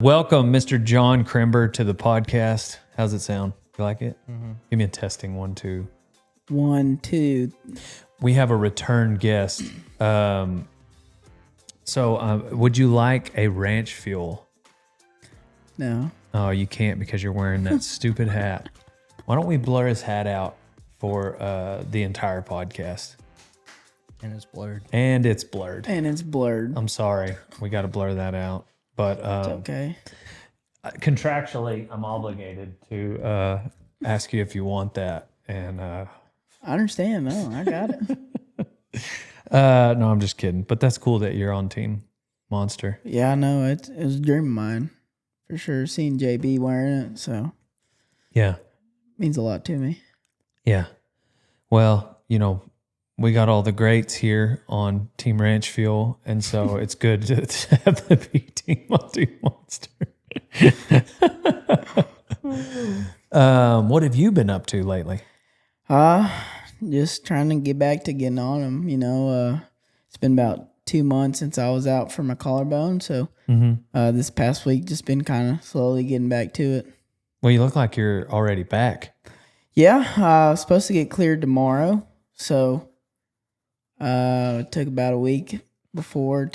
Welcome, Mr. John Crimber, to the podcast. How's it sound? You like it? Mm-hmm. Give me a testing 1, 2. 1, 2. We have a return guest. Would you like a ranch fuel? No. Oh, you can't because you're wearing that stupid hat. Why don't we blur his hat out for the entire podcast? And it's blurred. And it's blurred. I'm sorry. We got to blur that out. But it's okay. Contractually, I'm obligated to ask you if you want that. And I understand. No, I got it. No, I'm just kidding. But that's cool that you're on Team Monster. Yeah, I know. It was a dream of mine. For sure. Seeing JB wearing it. So, yeah. Means a lot to me. Yeah. Well, we got all the greats here on Team Ranch Fuel, and so it's good to have the B team on Team Monster. What have you been up to lately? Just trying to get back to getting on them. It's been about 2 months since I was out for my collarbone, so this past week just been kind of slowly getting back to it. Well, you look like you're already back. Yeah, I was supposed to get cleared tomorrow, so it took about a week before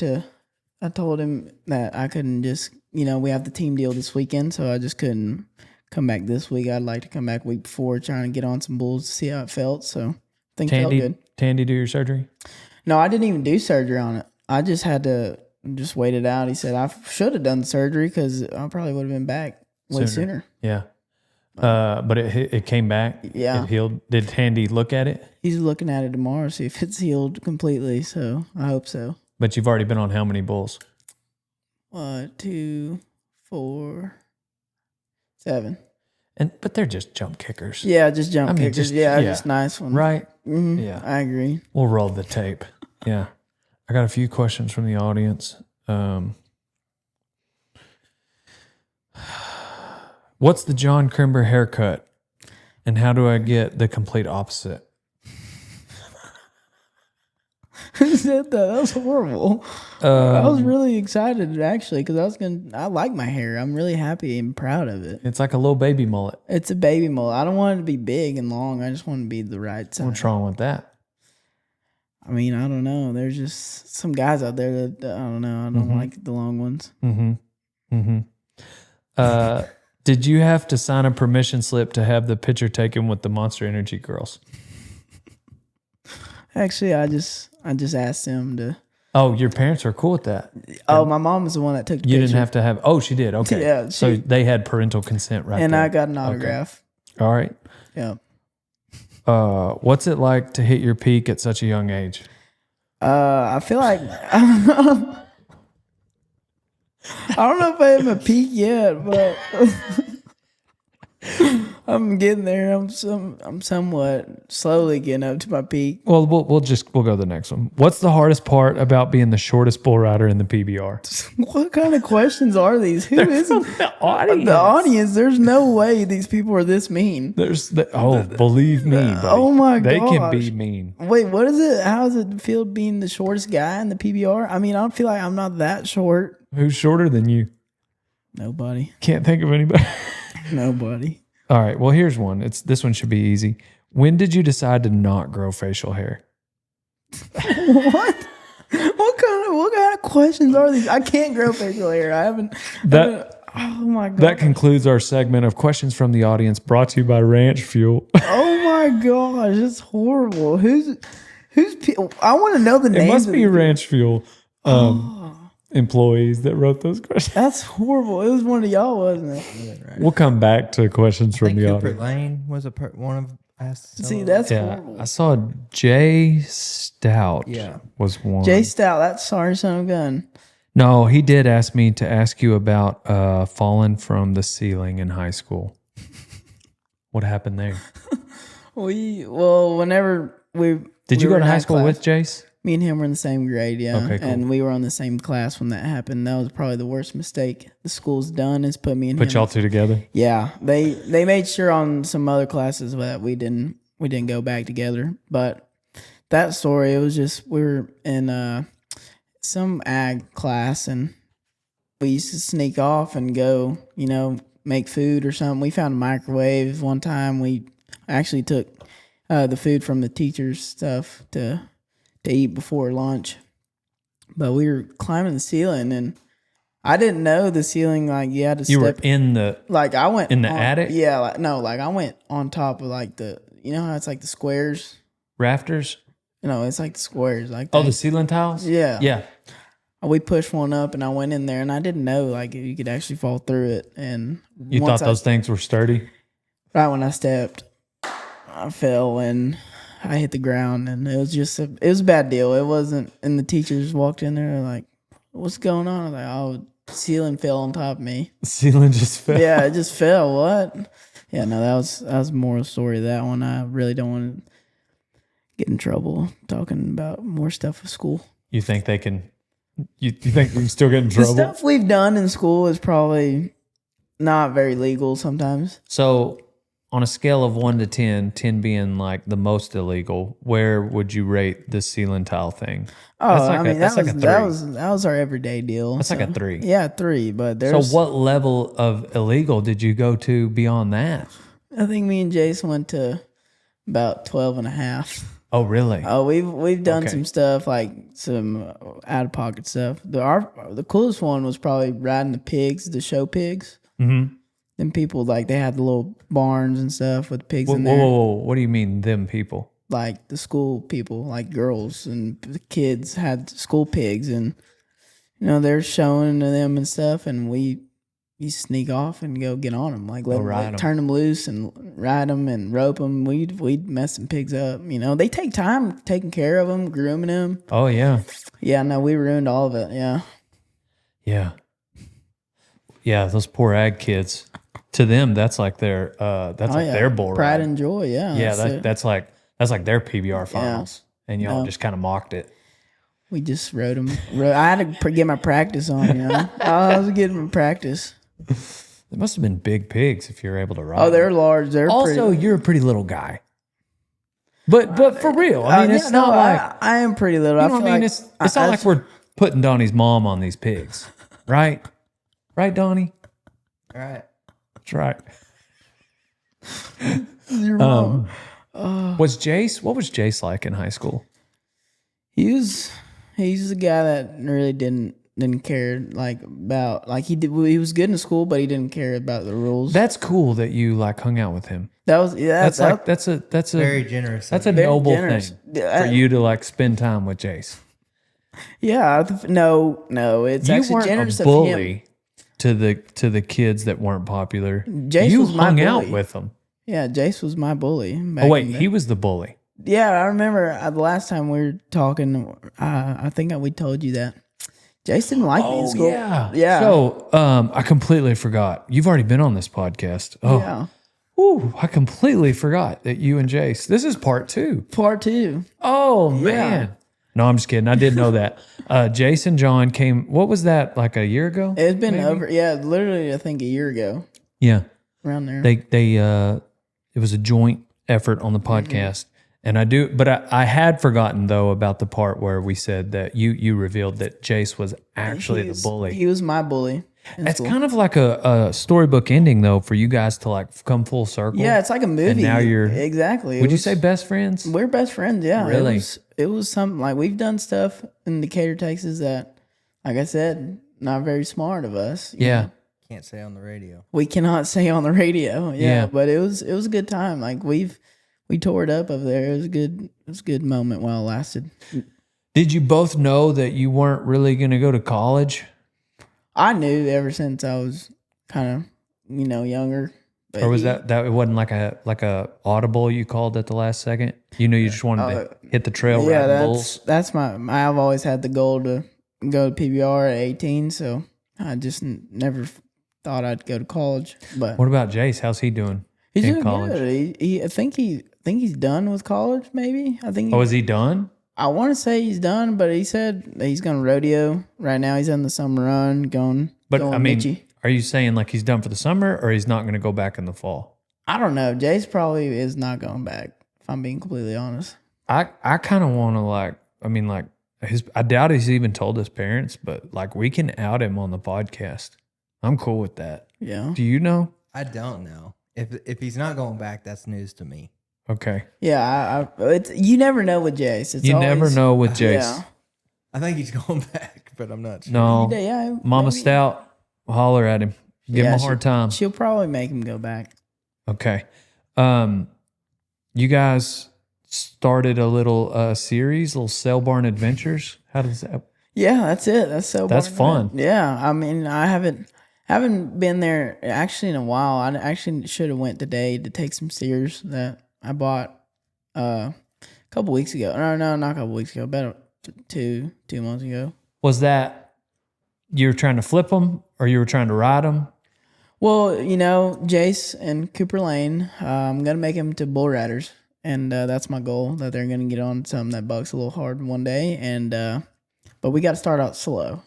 I told him that I couldn't just, we have the team deal this weekend, so I just couldn't come back this week. I'd like to come back a week before, trying to get on some bulls to see how it felt, so I think it felt good. Tandy do your surgery? No, I didn't even do surgery on it. I just had to just wait it out. He said I should have done surgery because I probably would have been back way sooner. Yeah. But it came back. Yeah. It healed. Did Tandy look at it? He's looking at it tomorrow, see if it's healed completely. So I hope so. But you've already been on how many bulls? 1, 2, 4, 7. But they're just jump kickers. Yeah, just jump kickers. Just nice ones. Right? Mm-hmm. Yeah. I agree. We'll roll the tape. Yeah. I got a few questions from the audience. What's the John Crimber haircut? And how do I get the complete opposite? Who said that? That was horrible. I was really excited, actually, because I like my hair. I'm really happy and proud of it. It's like a little baby mullet. It's a baby mullet. I don't want it to be big and long. I just want it to be the right size. What's wrong with that? I mean, I don't know. There's just some guys out there that, I don't know. I don't like the long ones. Did you have to sign a permission slip to have the picture taken with the Monster Energy girls? Actually, I just asked them to. Oh, your parents are cool with that. Oh, my mom was the one that took the You picture. didn't have to have. Oh, she did. Okay. Yeah. So they had parental consent, right? And there. I got an autograph. Okay. All right. Yeah. What's it like to hit your peak at such a young age? I feel like I don't know if I hit my peak yet, but I'm getting there. I'm somewhat slowly getting up to my peak. Well, we'll go to the next one. What's the hardest part about being the shortest bull rider in the PBR? What kind of questions are these? Who is the audience? The audience. There's no way these people are this mean. Believe me, buddy. Oh my god, they can be mean. Wait, what is it? How does it feel being the shortest guy in the PBR? I mean, I don't feel like I'm not that short. Who's shorter than you? Nobody. Can't think of anybody. Nobody. All right. Well, here's one. This one should be easy. When did you decide to not grow facial hair? What? What kind of questions are these? I can't grow facial hair. I haven't. Oh my god. That concludes our segment of questions from the audience, brought to you by Ranch Fuel. Oh my gosh, it's horrible. Who's? I want to know the names. It must be Ranch Fuel employees that wrote those questions. That's horrible. It was one of y'all, wasn't it? Right. We'll come back to questions from the audience. Lane was one of asked. See, that's horrible. I saw Jay Stout. Yeah, was one. Jay Stout. That's Sorry Son of a Gun. No, he did ask me to ask you about falling from the ceiling in high school. What happened there? Whenever did you go to high school with Jace? Me and him were in the same grade, yeah. Okay, cool. And we were on the same class when that happened. That was probably the worst mistake the school's done, is put me and him. Put y'all two together? Yeah. They made sure on some other classes that we didn't go back together. But that story, it was just we were in some ag class, and we used to sneak off and go, make food or something. We found a microwave one time. We actually took the food from the teacher's stuff to eat before lunch. But we were climbing the ceiling, and I didn't know the ceiling, like, you had to You were step. in the Like, I went in the on, attic? Yeah, like I went on top of, like, how it's like the squares? rafters. It's like the squares. Like Oh, that. the ceiling tiles. Yeah. Yeah. We pushed one up, and I went in there, and I didn't know, like, you could actually fall through it. And You once thought those things were sturdy? right when I stepped, I fell and I hit the ground, and it was it was a bad deal. It wasn't, and the teachers walked in there like, "What's going on?" I was like, "Oh, the ceiling fell on top of me." The ceiling just fell. Yeah, it just fell. What? Yeah, no, that was more of a story of that one. I really don't want to get in trouble talking about more stuff with school. You think they can? You think we can still get in The trouble? stuff we've done in school is probably not very legal sometimes. So, on a scale of 1 to 10, 10 being like the most illegal, where would you rate the ceiling tile thing? Oh, That's like I mean, that's like a 3. that was our everyday deal. That's like a 3. Yeah, 3. But So, there's what level of illegal did you go to beyond that? I think me and Jace went to about 12 and a half. Oh, really? Oh, we've done Okay. some stuff, like some out of pocket stuff. The coolest one was probably riding the pigs, the show pigs. Mm-hmm. Them people, like, they had the little barns and stuff with pigs Whoa, in whoa, there. whoa, whoa! What do you mean, them people? Like the school people, like girls and the kids had school pigs, and they're showing to them and stuff, and we sneak off and go get on them, like ride 'em. turn them loose and ride them and rope them. We'd mess some pigs up. They take time taking care of them, grooming them. Oh yeah, Yeah, no, we ruined all of it. Yeah, yeah, yeah. Those poor ag kids. To them, that's like their their bull pride ride. and joy. Yeah, Yeah, that's it. that's like their PBR finals, and y'all No. just kind of mocked it. We just rode them. I had to get my practice on. I was getting my practice. They must have been big pigs if you're able to ride. Oh, they're them. large. They're Also, pretty. you're a pretty little guy. But for real, I mean, it's not like I am pretty little. you know what I mean. like It's not like we're putting Donnie's mom on these pigs, right? Right, Donnie. All right. That's right. You're wrong. Was Jace? What was Jace like in high school? He's a guy that really didn't care about he was good in school, but he didn't care about the rules. That's cool that you like hung out with him. That's That's a Very generous. That's a of you. noble generous. thing Yeah, for you to like spend time with Jace. no. It's You actually weren't generous a of him. bully to the kids that weren't popular. Jace you was my hung out bully. with them. Yeah, Jace was my bully. Oh wait, he was the bully. Yeah, I remember the last time we were talking. I think we told you that Jace didn't like me in school. Yeah. So I completely forgot. You've already been on this podcast. Oh, Yeah. Ooh, I completely forgot that you and Jace. This is part 2. Part 2. Oh man. No, I'm just kidding. I didn't know that. Jace and John came. What was that? Like a year ago? It's been maybe? over. Yeah, literally, I think a year ago, Yeah. around there. They it was a joint effort on the podcast. And I had forgotten though about the part where we said that you revealed that Jace was actually the bully. He was my bully. in It's school. kind of like a storybook ending though for you guys to like come full circle. Yeah, it's like a movie. And now you're exactly. Would you say best friends? we're best friends? Yeah, Really? It was something like we've done stuff in Decatur, Texas that, like I said, not very smart of us. Yeah. Can't say on the radio. We cannot say on the radio. Yeah, Yeah. but it was a good time. Like we tore it up over there. It was a good moment while it lasted. Did you both know that you weren't really going to go to college? I knew ever since I was kind of younger. But Or was that it wasn't like a audible you called at the last second? You knew you just wanted to hit the trail Yeah, riding bulls? that's I've always had the goal to go to PBR at 18, so I just never thought I'd go to college. But What about Jace? How's he doing he's in doing college? good. I think he's done with college. Maybe I think. Oh, is he done? I want to say he's done, but he said that he's going to rodeo right now. He's on the summer run, going. But going I mean, bitchy. are you saying like he's done for the summer or he's not going to go back in the fall? I don't know. Jace probably is not going back. If I'm being completely honest. I kind of want to like I doubt he's even told his parents, but like we can out him on the podcast. I'm cool with that. Yeah. Do you know? I don't know. If he's not going back, that's news to me. Okay. Yeah, you never know with Jace. It's You never always- know with Jace. Yeah. I think he's going back, but I'm not sure. No. Yeah, Mama maybe. Stout, holler at him. Give him a hard time. She'll probably make him go back. Okay. You guys started a little series, little Cell Barn Adventures. How does that? Yeah, that's it. That's so. That's boring. fun. Yeah, I mean, I haven't been there actually in a while. I actually should have went today to take some steers that I bought a couple weeks ago. No, not a couple weeks ago. About 2 months ago. Was that you were trying to flip them or you were trying to ride them? Well, you know, Jace and Cooper Lane, I'm gonna make them to bull riders, and that's my goal. That they're gonna get on something that bucks a little hard one day, and but we got to start out slow.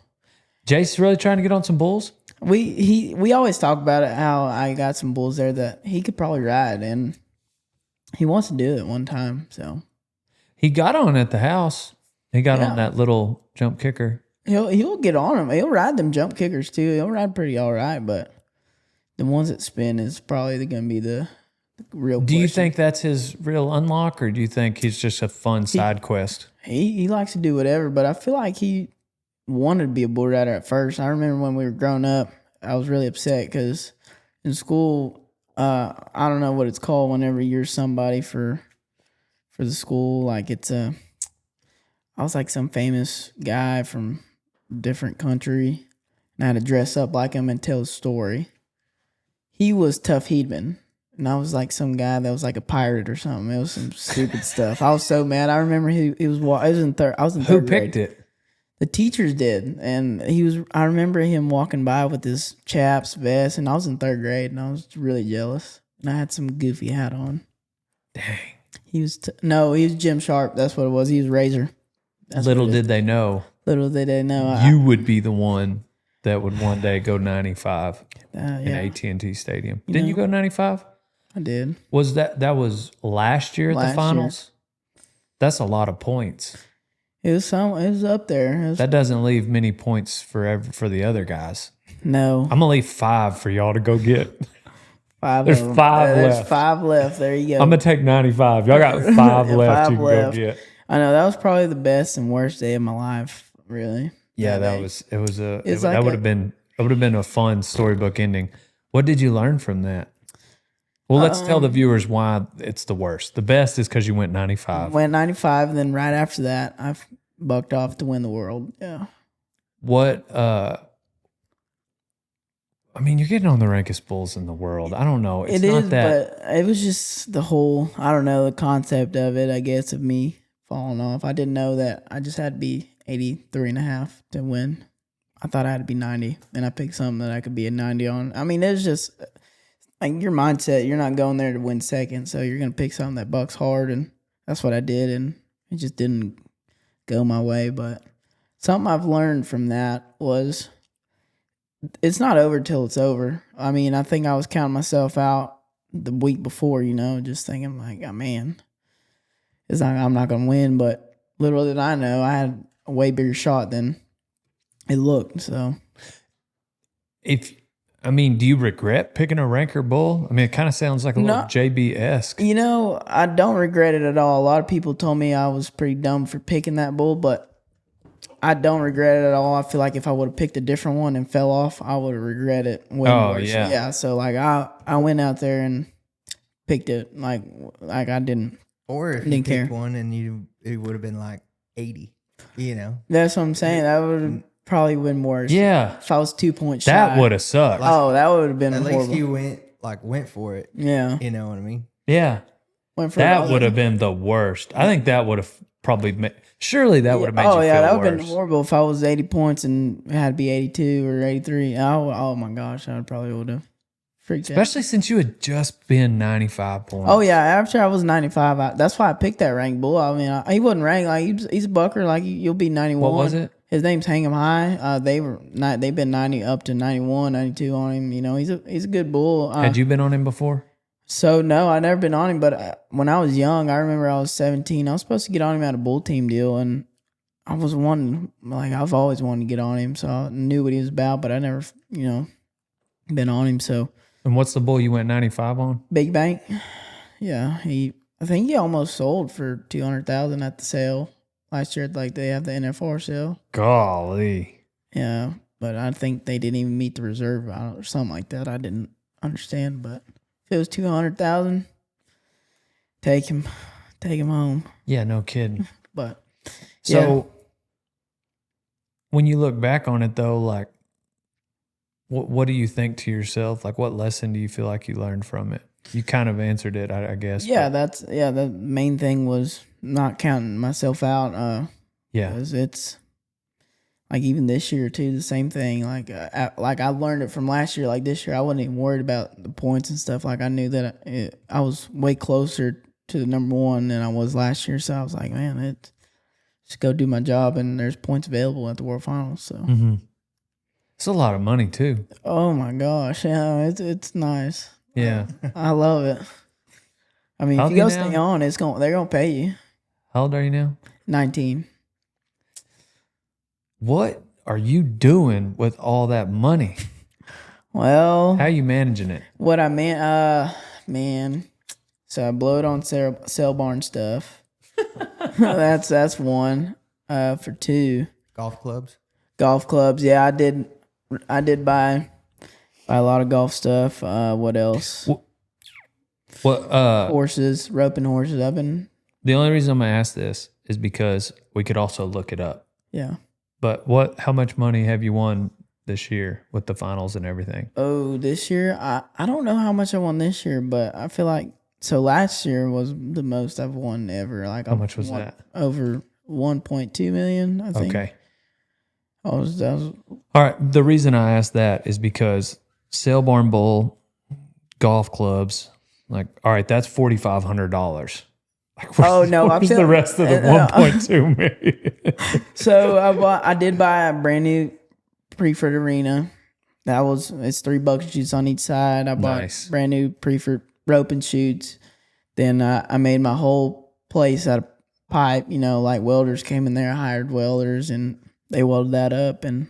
Jace really trying to get on some bulls? We always talk about it, how I got some bulls there that he could probably ride, and he wants to do it one time. So He got on at the house. He got Yeah. on that little jump kicker. he'll get on them. He'll ride them jump kickers too. He'll ride pretty all right, but the ones that spin is probably going to be the real. Do you question. think that's his real unlock, or do you think he's just a fun side quest? He likes to do whatever, but I feel like he wanted to be a bull rider at first. I remember when we were growing up, I was really upset because in school, I don't know what it's called whenever you're somebody for the school. Like I was like some famous guy from a different country, and I had to dress up like him and tell a story. He was Tough Heedman. And I was like some guy that was like a pirate or something. It was some stupid stuff. I was so mad. I remember I was in third Who grade. picked it? The teachers did, and I remember him walking by with this Chaps vest, and I was in third grade, and I was really jealous. And I had some goofy hat on. Dang. He was he was Jim Sharp. That's what it was. He was Razor. That's Little what it is. did they know Little did they know. you would be the one that would one day go 95 in Yeah, AT&T Stadium. You Didn't know- you go 95? I did. Was that was last year at Last the year. finals? That's a lot of points. It was up there. It was, That doesn't leave many points for the other guys. no, I'm gonna leave 5 for y'all to go get. 5. There's of them. 5 There's left. 5 left. There you go. I'm gonna take 95. Y'all got 5 left 5 you can left. go get. I know that was probably the best and worst day of my life. Really. Yeah, day. that would like have been a fun storybook ending. What did you learn from that? Well, let's tell the viewers why it's the worst. The best is because you went 95. Went 95, and then right after that, I bucked off to win the world. Yeah. What? I mean, you're getting on the rankest bulls in the world. I don't know. It's not that. but it was just the whole, I don't know, the concept of it, I guess, of me falling off. I didn't know that I just had to be 83.5 to win. I thought I had to be 90, and I picked something that I could be a 90 on. I mean, it's just like your mindset. You're not going there to win second, so you're going to pick something that bucks hard, and that's what I did, and it just didn't go my way. But something I've learned from that was it's not over till it's over. I mean, I think I was counting myself out the week before, just thinking like, oh, man, I'm not going to win. But little did I know, I had a way bigger shot than it looked. So, do you regret picking a ranker bull? I mean, it kind of sounds like a little JB-esque. I don't regret it at all. A lot of people told me I was pretty dumb for picking that bull, but I don't regret it at all. I feel like if I would have picked a different one and fell off, I would have regretted it way Oh, worse. yeah. Yeah. So like I went out there and picked it like I didn't. Or if you Didn't care. picked one and it would have been like 80, That's what I'm saying. That would have probably been worse. Yeah. If I was 2 points shy. That would have sucked. Oh, that would have been At horrible. least you went for it. Yeah. You know what I mean? Yeah. Went for That it. would have been the worst. I think that would have probably surely that would have made you feel that would have worse. been horrible if I was 80 points and it had to be 82 or 83. Oh my gosh, I probably would have freaked out. Especially since you had just been 95 points. Oh yeah, after I was 95, that's why I picked that ranked bull. I mean, he wasn't ranked like he's a bucker. Like you'll be 91. What was it? His name's Hang 'em High. They've been 90 up to 91, 92 on him. He's a good bull. Had you been on him before? So no, I never been on him. But when I was young, I remember I was 17. I was supposed to get on him at a bull team deal, and I was wanting, like, I've always wanted to get on him, so I knew what he was about, but I never, been on him. So And what's the bull you went 95 on? Big Bank, yeah, I think he almost sold for $200,000 at the sale last year. Like they have the NFR sale. Golly. Yeah, but I think they didn't even meet the reserve or something like that. I didn't understand, but if it was $200,000, take him home. Yeah, no kidding. But So when you look back on it though, like what do you think to yourself? Like what lesson do you feel like you learned from it? You kind of answered it, I guess. Yeah, the main thing was not counting myself out. Yeah. Because it's like even this year too, the same thing. Like I learned it from last year. Like this year, I wasn't even worried about the points and stuff. Like I knew that I was way closer to the number one than I was last year. So I was like, man, just go do my job, and there's points available at the World Finals. So It's a lot of money too. oh my gosh, yeah, it's nice. Yeah. I love it. I mean, How if old you are go you now? stay on, they're gonna pay you. How old are you now? 19. What are you doing with all that money? Well, How are you managing it? what I meant, man. So I blow it on sale barn stuff. that's one. For two, Golf clubs. golf clubs. Yeah, I did buy a lot of golf stuff. What else? What Horses, roping horses. I've been, the only reason I'm gonna ask this is because we could also look it up. yeah. But how much money have you won this year with the finals and everything? Oh, this year, I don't know how much I won this year, but I feel like, so last year was the most I've won ever. Like How much was that? Over 1.2 million, I think. Okay. That was All right. The reason I asked that is because sale barn bull, golf clubs, like, all right, that's $4,500. Like, Oh, no, I'm where's the saying- rest of the 1.2 million? So I did buy a brand new Preferred arena. It's $3 shoots on each side. I bought Nice. brand new Preferred rope and shoots. Then I made my whole place out of pipe. Like welders came in there, I hired welders, and they welded that up. And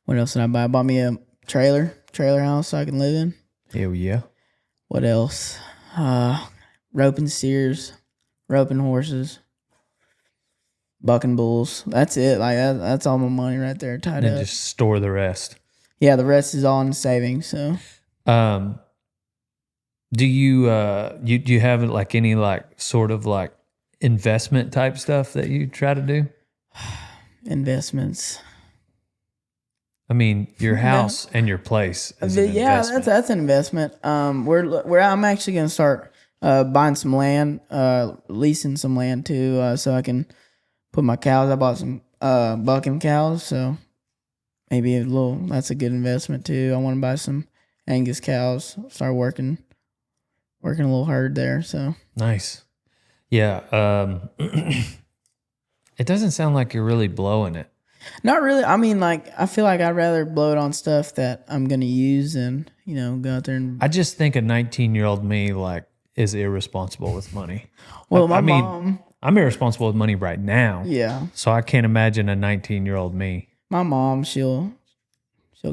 what else did I buy? I bought me a trailer house so I can live in. Hell yeah. What else? Roping steers, roping horses, bucking bulls. That's it. Like that's all my money right there tied And then up. just store the rest. Yeah, the rest is all in savings. So Do you do you have like any like sort of like investment type stuff that you try to do? investments. I mean, your house and your place is an Yeah, investment. that's an investment. Where I'm actually gonna start buying some land, leasing some land too, so I can put my cows. I bought some bucking cows, so maybe that's a good investment too. I want to buy some Angus cows. Start working a little herd there. So Nice. Yeah. It doesn't sound like you're really blowing it. not really. I mean, like I feel like I'd rather blow it on stuff that I'm gonna use than go out there and. I just think a 19-year-old me like is irresponsible with money. Well, I mean, mom. I'm irresponsible with money right now. Yeah, So I can't imagine a 19-year-old me. my mom. She'll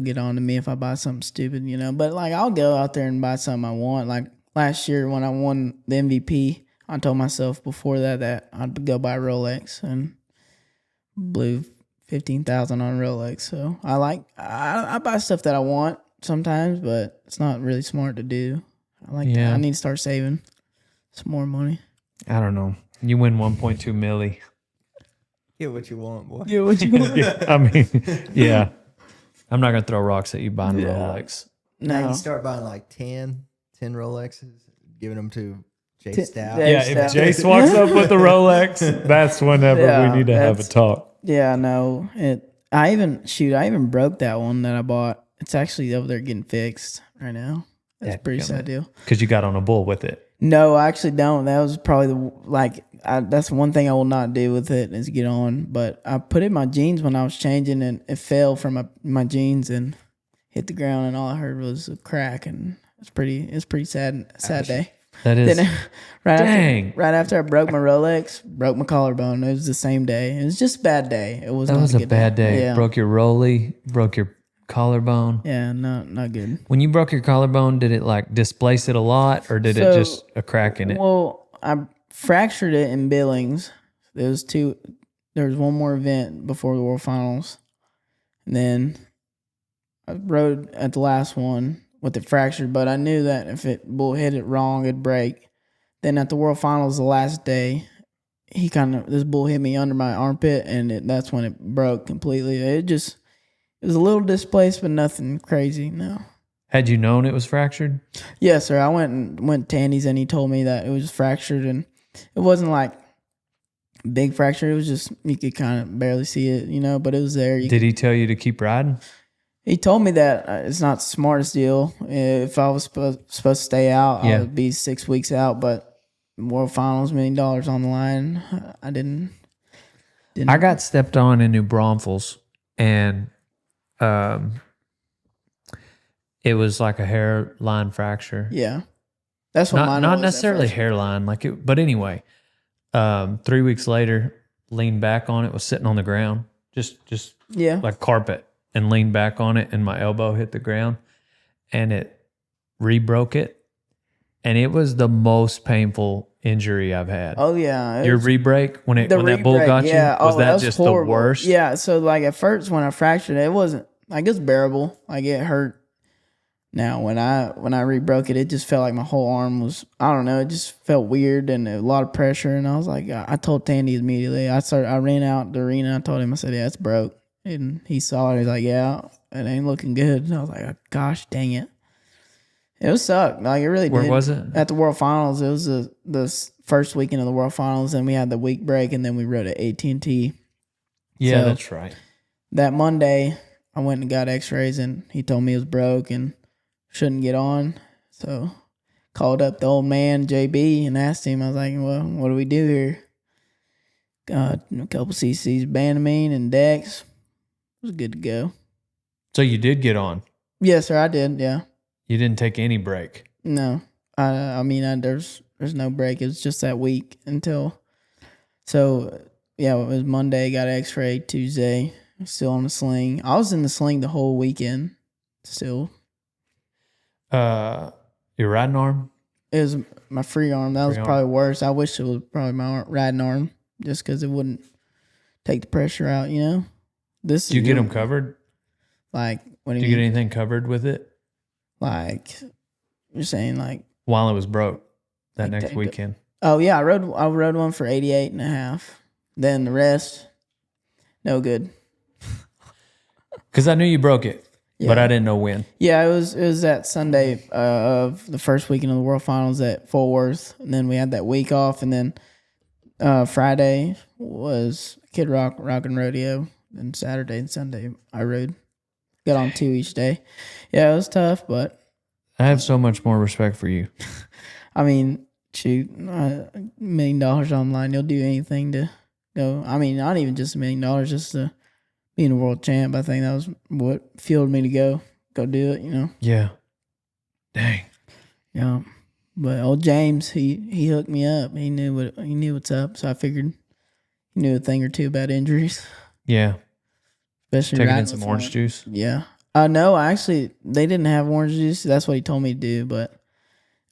get on to me if I buy something stupid, But like I'll go out there and buy something I want. Like last year when I won the MVP, I told myself before that I'd go buy a Rolex and blew $15,000 on Rolex. So I buy stuff that I want sometimes, but it's not really smart to do. I need to start saving some more money. I don't know. You win 1.2 milli. Get what you want, boy. Yeah, what you want? I mean, yeah. I'm not gonna throw rocks at you buying a Yeah. Rolex. Now No. you start buying like 10 Rolexes, giving them to Jay T- Stout. Jay- Yeah, if Stout. Jace walks up with the Rolex, that's whenever Yeah, we need to have a that's- talk. Yeah, no. I even broke that one that I bought. It's actually over there getting fixed right now. That's a pretty sad deal. Because you got on a bull with it. No, I actually don't. That was probably that's one thing I will not do with it is get on. But I put it in my jeans when I was changing, and it fell from my jeans and hit the ground, and all I heard was a crack, and it's pretty sad day. That is. Then Dang. right after I broke my Rolex, broke my collarbone. It was the same day. It was just a bad day. It was That not was a a good bad day. Yeah. Broke your rollie, broke your collarbone. Yeah, not good. When you broke your collarbone, did it like displace it a lot, or did it just a crack in it? Well, I fractured it in Billings. There was one more event before the World Finals, and then I rode at the last one with it fractured. But I knew that if bull hit it wrong, it'd break. Then at the World Finals, the last day, this bull hit me under my armpit, and that's when it broke completely. It was a little displaced, but nothing crazy. No. Had you known it was fractured? Yes, sir. I went to Andy's, and he told me that it was fractured, and it wasn't like big fracture. It was just you could kind of barely see it, but it was there. Did he tell you to keep riding? He told me that it's not the smartest deal. If I was supposed to stay out, I would be 6 weeks out. But World Finals, $1 million on the line. I didn't. I got stepped on in New Braunfels, and it was like a hairline fracture. Yeah, that's what mine was. Not necessarily hairline, but anyway. 3 weeks later, leaned back on it, was sitting on the ground, just like carpet, and leaned back on it, and my elbow hit the ground, and it re-broke it, and it was the most painful injury I've had. Oh yeah, your re-break when that bull got you, was that just horrible. The worst? Yeah, so like at first when I fractured it wasn't like it's bearable, like it hurt. Now when I re-broke it, it just felt like my whole arm was, I don't know, it just felt weird and a lot of pressure. And I was like, I told Tandy immediately. I ran out the arena. I told him, I said, yeah, it's broke. And he saw it. He's like, yeah, it ain't looking good. And I was like, gosh, dang it. It was sucked. Like it really did. Where was it? At the World Finals. It was the first weekend of the World Finals. And we had the week break, and then we rode at AT&T. Yeah, so that's right. That Monday, I went and got x-rays, and he told me it was broke and shouldn't get on. So called up the old man, JB, and asked him. I was like, well, what do we do here? A couple CCs, Banamine and Dex. It was good to go. So you did get on? Yes, sir, I did, yeah. You didn't take any break? No. I mean, there's no break. It was just that week until... So, yeah, it was Monday, got x-rayed. Tuesday, still on the sling. I was in the sling the whole weekend still. Your riding arm? It was my free arm. That was probably worse. I wish it was probably my riding arm, just because it wouldn't take the pressure out, Did you get them covered? Like, what do you mean? Did you get anything covered with it? Like, you're saying like... While it was broke that next weekend. Oh, yeah. I rode one for 88 and a half. Then the rest, no good. Because I knew you broke it. Yeah. But I didn't know when. Yeah, it was that Sunday of the first weekend of the World Finals at Fort Worth, and then we had that week off, and then Friday was Kid Rock and Rodeo, and Saturday and Sunday I rode. Got on 2 each day. Yeah, it was tough, but I have so much more respect for you. I mean, shoot, $1 million online, you'll do anything to go. I mean, not even just $1 million, just to being a world champ. I think that was what fueled me to go do it, Yeah. Dang. Yeah. But old James, he hooked me up. He knew what's up, so I figured he knew a thing or two about injuries. Yeah. Especially taking in some orange juice. Yeah. No, actually they didn't have orange juice. That's what he told me to do, but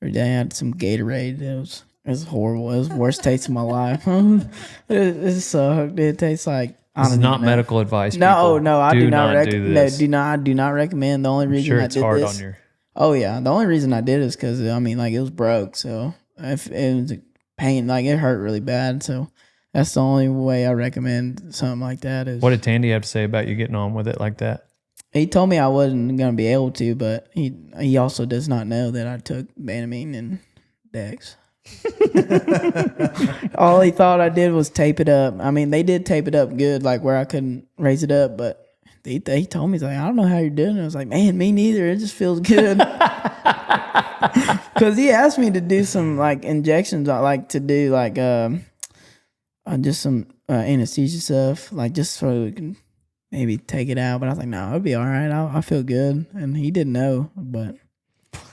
they had some Gatorade. It was horrible. It was the worst taste of my life. It sucked. It tastes like... This is not medical advice. No, I do not do this. I do not recommend. The only reason I did hard this, on your... Oh yeah, the only reason I did is because it was broke. So if it was a pain, like it hurt really bad. So that's the only way I recommend something like that. Is what did Tandy have to say about you getting on with it like that? He told me I wasn't gonna be able to, but he also does not know that I took Banamine and Dex. All he thought I did was tape it up. I mean, they did tape it up good, like where I couldn't raise it up, but he told me, he's like, I don't know how you're doing it. I was like, man, me neither. It just feels good. Because he asked me to do some like injections, like to do like just some anesthesia stuff, like just so we can maybe take it out. But I was like, no, it'll be all right. I feel good. And he didn't know, but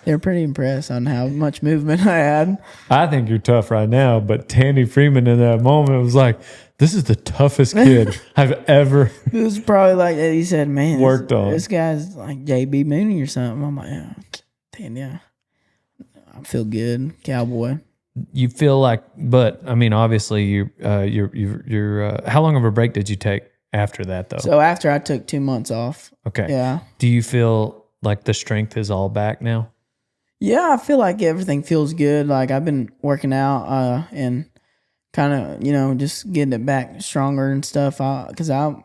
They're pretty impressed on how much movement I had. I think you're tough right now, but Tandy Freeman in that moment was like, "This is the toughest kid I've ever." It was probably like that. He said, "Man, Worked on. this guy's like JB Mooney or something." I'm like, "Yeah, damn, yeah, I feel good, cowboy." You feel like, but I mean, obviously, you're. How long of a break did you take after that, though? So after I took 2 months off, Okay. yeah, Do you feel like the strength is all back now? yeah, I feel like everything feels good. Like I've been working out and kind of just getting it back stronger and stuff. Because I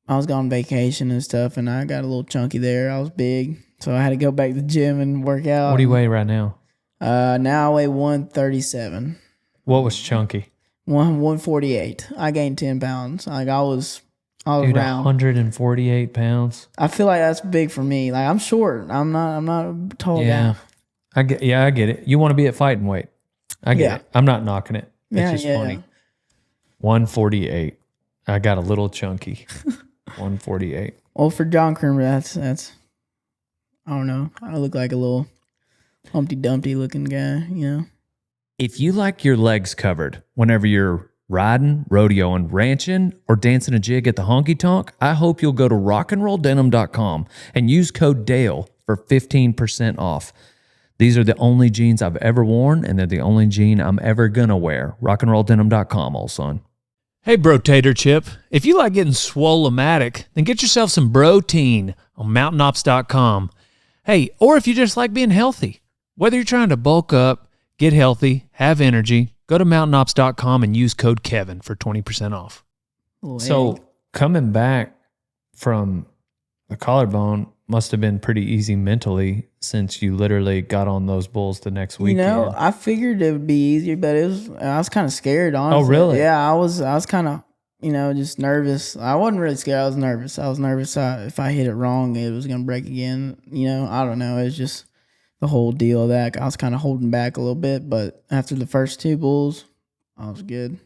was gone on vacation and stuff, and I got a little chunky there. I was big, so I had to go back to the gym and work out. What do you weigh right now? Now I weigh 137. What was chunky? 148. I gained 10 pounds. Like I was Dude, round. 148 pounds. I feel like that's big for me. Like I'm short. I'm not a tall Yeah. guy. I get it. You want to be at fighting weight. I get it. I'm not knocking it. It's just funny. 148. I got a little chunky. 148. Well, for John Crimber, that's I don't know. I look like a little Humpty Dumpty looking guy, If you like your legs covered whenever you're riding, rodeoing, ranching, or dancing a jig at the honky tonk, I hope you'll go to rockandrolldenim.com and use code DALE for 15% off. These are the only jeans I've ever worn, and they're the only jean I'm ever gonna wear. Rockandrolldenim.com, old son. Hey, Bro Tater Chip. If you like getting swole-o-matic, then get yourself some Protein on mountainops.com. Hey, or if you just like being healthy, whether you're trying to bulk up, get healthy, have energy, go to mountainops.com and use code Kevin for 20% off. So coming back from the collarbone must have been pretty easy mentally since you literally got on those bulls the next weekend. I figured it would be easier, but I was kind of scared, honestly. Oh, really? Yeah, I was kind of, just nervous. I wasn't really scared. I was nervous. If I hit it wrong, it was going to break again. I don't know. It was just the whole deal of that. I was kind of holding back a little bit, but after the first 2 bulls, I was good.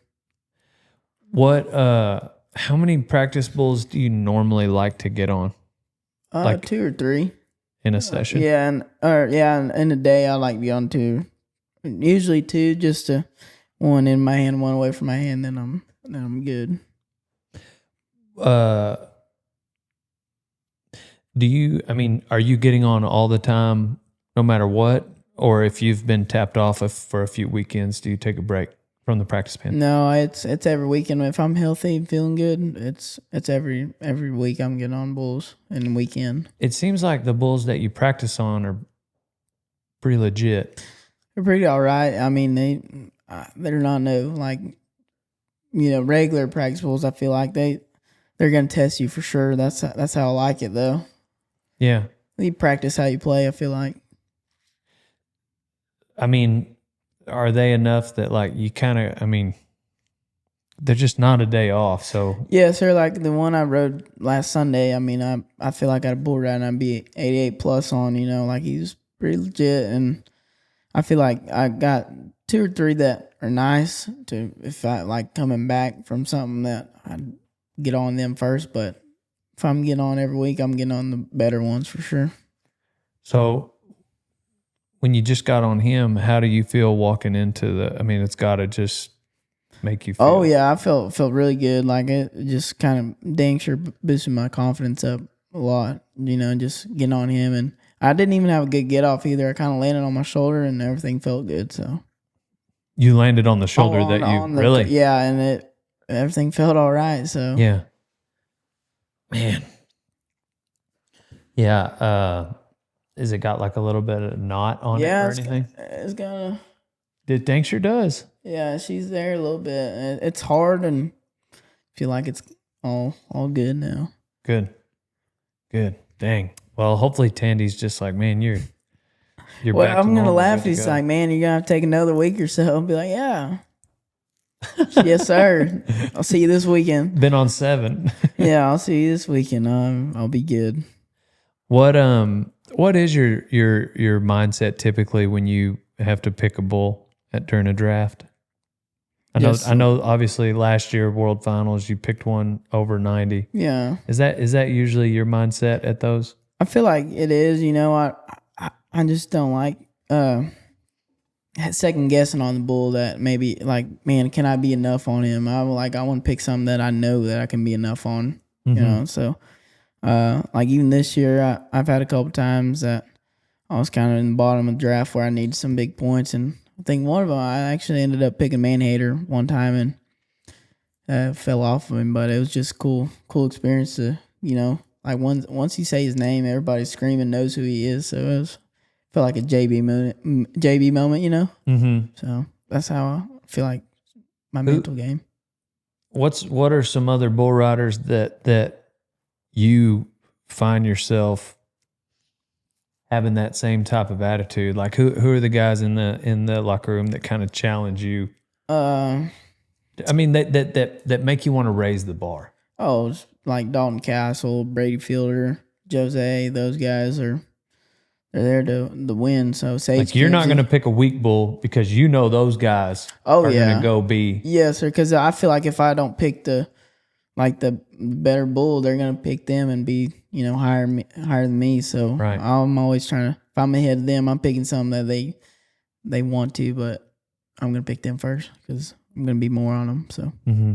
How many practice bulls do you normally like to get on? Like 2 or 3 in a session? Yeah, and in a day I like to be on 2. Usually 2, just to one in my hand, one away from my hand. Then I'm good. Are you getting on all the time, no matter what, or if you've been tapped off for a few weekends, do you take a break from the practice pen? No, it's every weekend. If I'm healthy and feeling good, it's every week I'm getting on bulls and the weekend. It seems like the bulls that you practice on are pretty legit. They're pretty all right. I mean, they're not regular practice bulls. I feel like they're gonna test you for sure. That's how I like it though. Yeah. You practice how you play. I feel like. I mean, are they enough that you kind of? They're just not a day off. So yeah, sir. Like the one I rode last Sunday. I feel like I had a bull ride and I'd be 88 plus on. He's pretty legit, and I feel like I got 2 or 3 that are nice to if I like coming back from something that I'd get on them first. But if I'm getting on every week, I'm getting on the better ones for sure. So when you just got on him, how do you feel walking into it's got to just make you feel. Oh, yeah. I felt really good. Like it just kind of dang sure boosted my confidence up a lot, just getting on him. And I didn't even have a good get off either. I kind of landed on my shoulder and everything felt good. So you landed on the shoulder really? Yeah. And everything felt all right. So yeah, man. Yeah. Is it got a little bit of knot on it or anything? It's got a... It dang sure does. Yeah, she's there a little bit. It's hard and feel like it's all good now. Good. Dang. Well, hopefully Tandy's just like, man, you're well, back. I'm going to laugh. He's like, man, you're going to have to take another week or so. I'll be like, yeah. Yes, sir. I'll see you this weekend. Been on 7. Yeah, I'll see you this weekend. I'll be good. What is your mindset typically when you have to pick a bull during a draft? I know. Obviously, last year World Finals, you picked one over 90. Yeah. Is that usually your mindset at those? I feel like it is. I just don't like second guessing on the bull that maybe like, man, can I be enough on him? I want to pick something that I know that I can be enough on, you know? So, like even this year, I've had a couple times that I was kind of in the bottom of the draft where I needed some big points. And I think one of them, I actually ended up picking Man-Hater one time and fell off of him, but it was just cool experience to, you know, like once you say his name, everybody screaming knows who he is. So it was, felt like a JB moment, you know? Mm-hmm. So that's how I feel like my mental game. What are some other bull riders that you find yourself having that same type of attitude? Like who are the guys in the locker room that kind of challenge you? I mean that make you want to raise the bar. Oh, it's like Dalton Castle, Brady Fielder, Jose, those guys they're there to win. So Sage, like you're not going to pick a weak bull because you know those guys are going to go be. Yes, sir. Because I feel like if I don't pick the better bull, they're going to pick them and be, you know, higher than me. So right. I'm always trying to, if I'm ahead of them, I'm picking something that they want to, but I'm going to pick them first because I'm going to be more on them. So. Mm-hmm.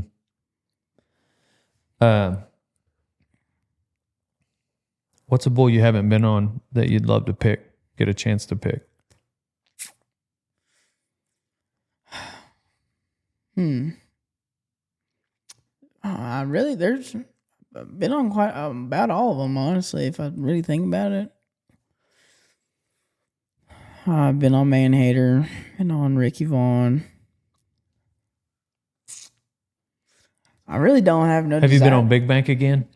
What's a bull you haven't been on that you'd love to get a chance to pick? There's been on quite about all of them, honestly, if I really think about it. I've been on Man-Hater, been on Ricky Vaughn. I really don't have no Have desire. you been on Big Bank again?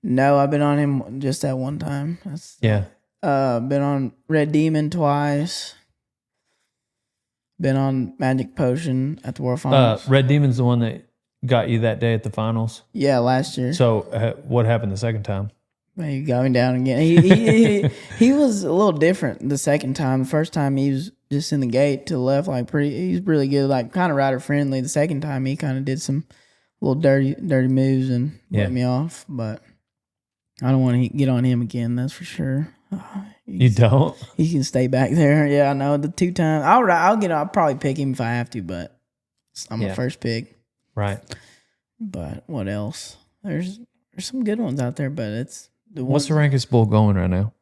No, I've been on him just that one time. Yeah. Been on Red Demon twice. Been on Magic Potion at the World Finals. Red Demon's the one that got you that day at the finals. Yeah, last year. So what happened the second time? He got me down again. He was a little different the second time. The first time he was just in the gate to the left, like he's really good, like kind of rider friendly. The second time he kind of did some little dirty moves and let me off, but I don't want to get on him again. That's for sure. You don't? He can stay back there. Yeah, I know. The 2 times I'll probably pick him if I have to, but I'm a first pick. Right. But what else? There's some good ones out there, but it's what's the rankest bull going right now?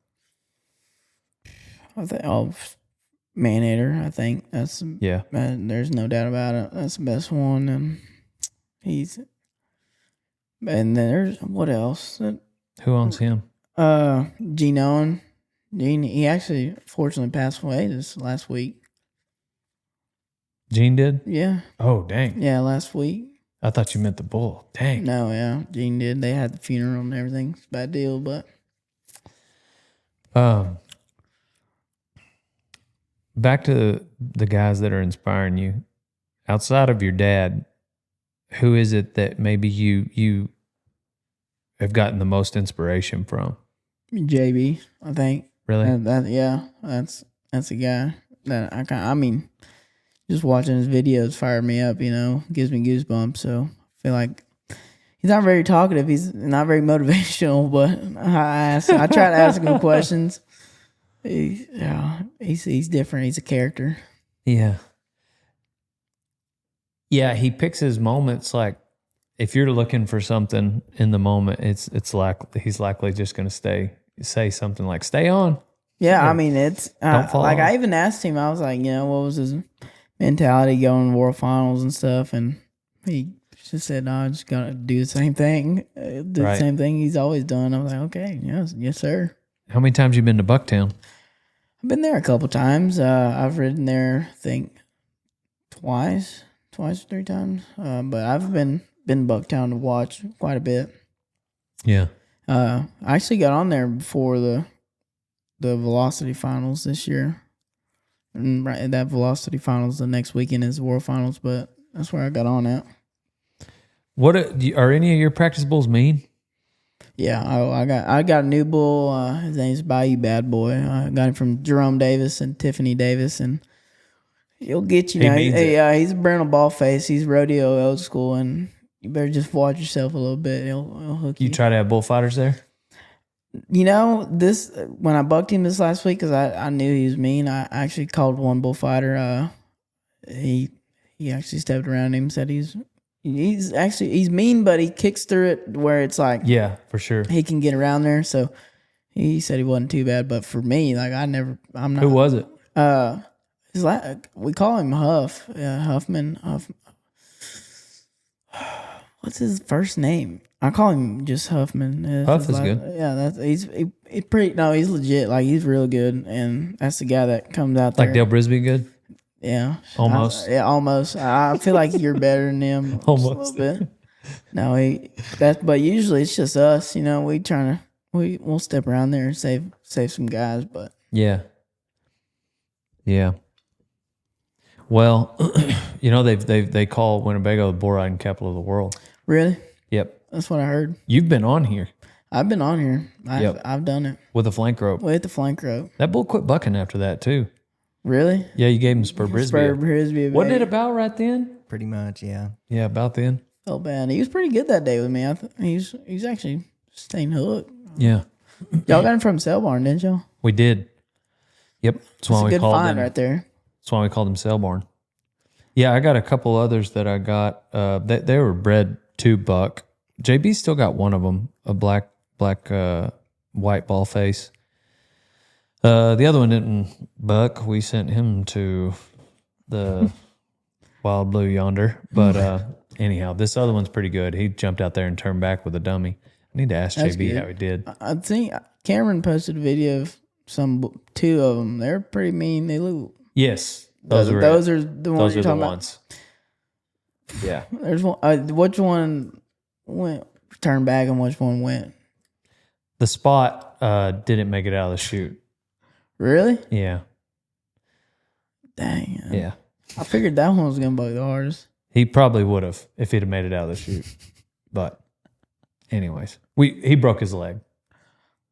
I think Man-Hater. I think that's there's no doubt about it. That's the best one, and then there's what else? Who owns him? Gene Owen. Gene, he actually fortunately passed away this last week. Gene did? Yeah. Oh, dang. Yeah, last week. I thought you meant the bull. Dang. No, yeah, Gene did. They had the funeral and everything. It's a bad deal, but. Back to the guys that are inspiring you. Outside of your dad, who is it that maybe you have gotten the most inspiration from? JB, I think. Really? That's a guy that I mean, just watching his videos fired me up, you know, gives me goosebumps. So I feel like he's not very talkative. He's not very motivational, but I try to ask him questions. He's different. He's a character. Yeah. Yeah, he picks his moments. Like if you're looking for something in the moment, it's like he's likely just going to say something like "Stay on." Yeah, I mean it's don't fall like off. I even asked him. I was like, you know, what was his mentality going to World Finals and stuff, and he just said, "No, I'm just gonna do the same thing, the same thing he's always done." I was like, "Okay, yes, sir." How many times you been to Bucktown? I've been there a couple times. I've ridden there, I think, twice or 3 times. But I've been Bucktown to watch quite a bit. Yeah. I actually got on there before the Velocity Finals this year. And that Velocity Finals the next weekend is the World Finals, but that's where I got on at. What are any of your practice bulls mean? Yeah, I got a new bull. His name's Bayou Bad Boy. I got him from Jerome Davis and Tiffany Davis, and he'll get you. He's a brindle ball face. He's rodeo old school, and you better just watch yourself a little bit. He'll hook you. You try to have bullfighters there? You know, this when I bucked him this last week because I knew he was mean. I actually called one bullfighter. He actually stepped around him. Said he's mean, but he kicks through it where it's like Yeah, for sure. he can get around there. So he said he wasn't too bad. But for me, like I'm not. Who was it? He's like we call him Huff. Yeah, Huffman. What's his first name? I call him just Huffman. Huff is good. Yeah, he's pretty. No, he's legit. Like he's real good, and that's the guy that comes out there. Like Dale Brisby good? Yeah, Almost. almost. I feel like you're better than him. Almost. Just a little bit. No, but usually it's just us. You know, we'll step around there and save some guys, but Yeah. Yeah. Well, you know they call Winnebago the bull riding capital of the world. really, Yep. that's what I heard. You've been on here I've been on here. Yep. I've done it with a flank rope. with the flank rope. That bull quit bucking after that too. Really, Yeah, you gave him Spur Brisby. Spur Brisby. Wasn't it about right then? Pretty much, yeah. Yeah, about then. Oh man, he was pretty good that day with me. He's actually staying hooked. Yeah, Y'all got him from Cell Barn, didn't y'all? we did. Yep, that's It's why a we good called find him. right there. That's why we called him Sailborn. Yeah, I got a couple others that I got. They were bred to buck. JB still got one of them, a black white ball face. The other one didn't buck. We sent him to the Wild Blue yonder. But anyhow, this other one's pretty good. He jumped out there and turned back with a dummy. I need to ask That's JB good. how he did. I think Cameron posted a video of two of them. They're pretty mean. They look. Yes, those are the ones those you're are the talking ones. Yeah. about. There's one. Which one went turned back and which one went? The spot didn't make it out of the chute. Really? Yeah. Dang. Yeah. I figured that one was gonna buck the hardest. He probably would have if he'd have made it out of the chute. But anyways, he broke his leg,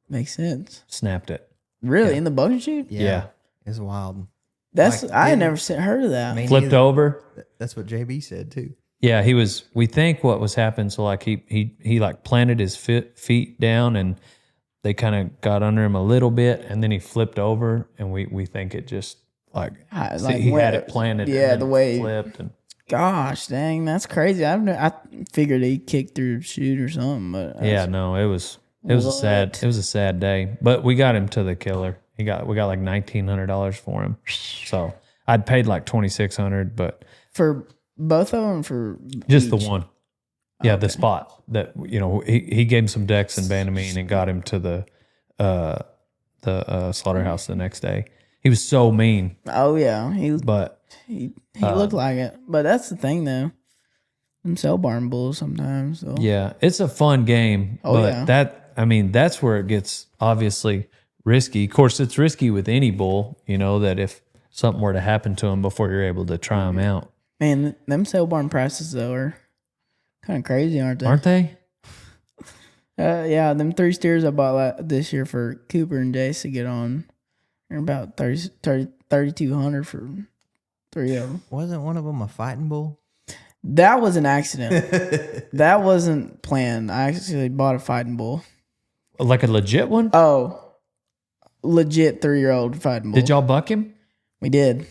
Makes sense. snapped it. Really? Yeah. In the bucket chute? Yeah. It's wild. That's Like, I had didn't- never heard of that. Me Flipped neither. over. That's what JB said too. Yeah, we think what was happening. So like he like planted his feet down and they kind of got under him a little bit and then he flipped over and we think it just like, he had it planted. Yeah, and then the way. flipped and Gosh, dang, that's crazy. I figured he kicked through the chute or something, but yeah, no, it was a sad day. But we got him to the killer. We got like $1,900 for him. So I'd paid like $2,600, but for both of them, for just each. the one. Yeah, the spot that he gave him some decks in Bandamine and got him to the slaughterhouse the next day. He was so mean, Oh yeah, he but looked like it. But that's the thing though, them cell barn bulls sometimes. So. yeah, it's a fun game. Oh, but yeah. that's where it gets obviously risky. Of course, it's risky with any bull. That if something were to happen to him before you're able to try him out, Man, them cell barn prices though are kind of crazy, aren't they? aren't they? Yeah, them 3 steers I bought this year for Cooper and Jace to get on. They're about 3,200 for 3 of them. Wasn't one of them a fighting bull? That was an accident. That wasn't planned. I actually bought a fighting bull. Like a legit one? Oh, legit 3-year-old fighting bull. Did y'all buck him? We did.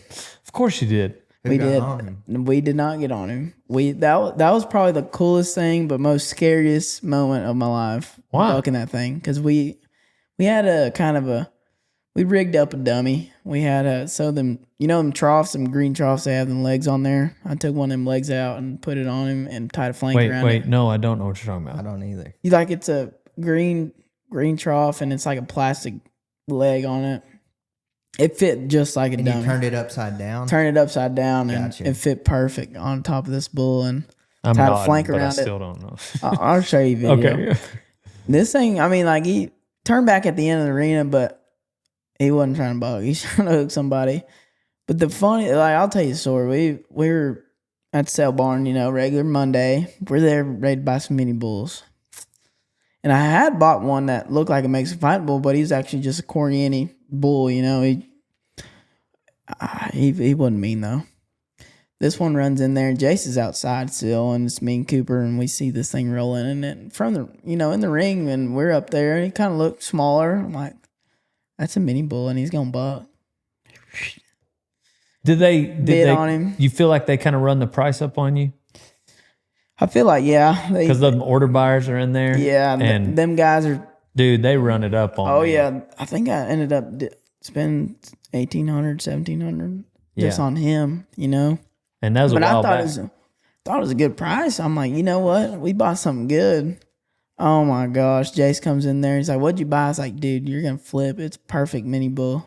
Of course you did. Who We got did. on him? We did not get on him. That was probably the coolest thing, but most scariest moment of my life. Why? Bucking that thing because we had we rigged up a dummy. We had them troughs, them green troughs. They have them legs on there. I took one of them legs out and put it on him and tied a flank around it. No, I don't know what you're talking I about. don't either. It's a green trough and it's like a plastic leg on it. It fit just like a And dummy. you turned it upside down? Turn it upside down and Gotcha. it fit perfect on top of this bull and I'm tied a nodding, flank but around I it. still don't know. I'll show you a video. Okay. This thing, he turned back at the end of the arena, but he wasn't trying to buck. He's trying to hook somebody. But the funny, I'll tell you a story. We were at the sale barn, regular Monday. We're there ready to buy some mini bulls. And I had bought one that looked like a Mexican fight bull, but he's actually just a Corniani bull, He wasn't mean though. this one runs in there, and Jace is outside still, and it's me and Cooper, and we see this thing rolling, and it from the in the ring, and we're up there, and he kind of looked smaller. I'm like, that's a mini bull, and he's gonna buck. Did they Bid on him? You feel like they kind of run the price up on you I feel like because the order buyers are in there. Yeah, and them guys are. dude, they run it up on. Oh me. yeah, I think I ended up spending $1,800, $1,700 just Yeah. on him. And that was But a while I back. thought it was a good price. I'm like, you know what? We bought something good. Oh my gosh. Jace comes in there. He's like, what'd you buy? I was like, dude, you're going to flip. It's perfect mini bull.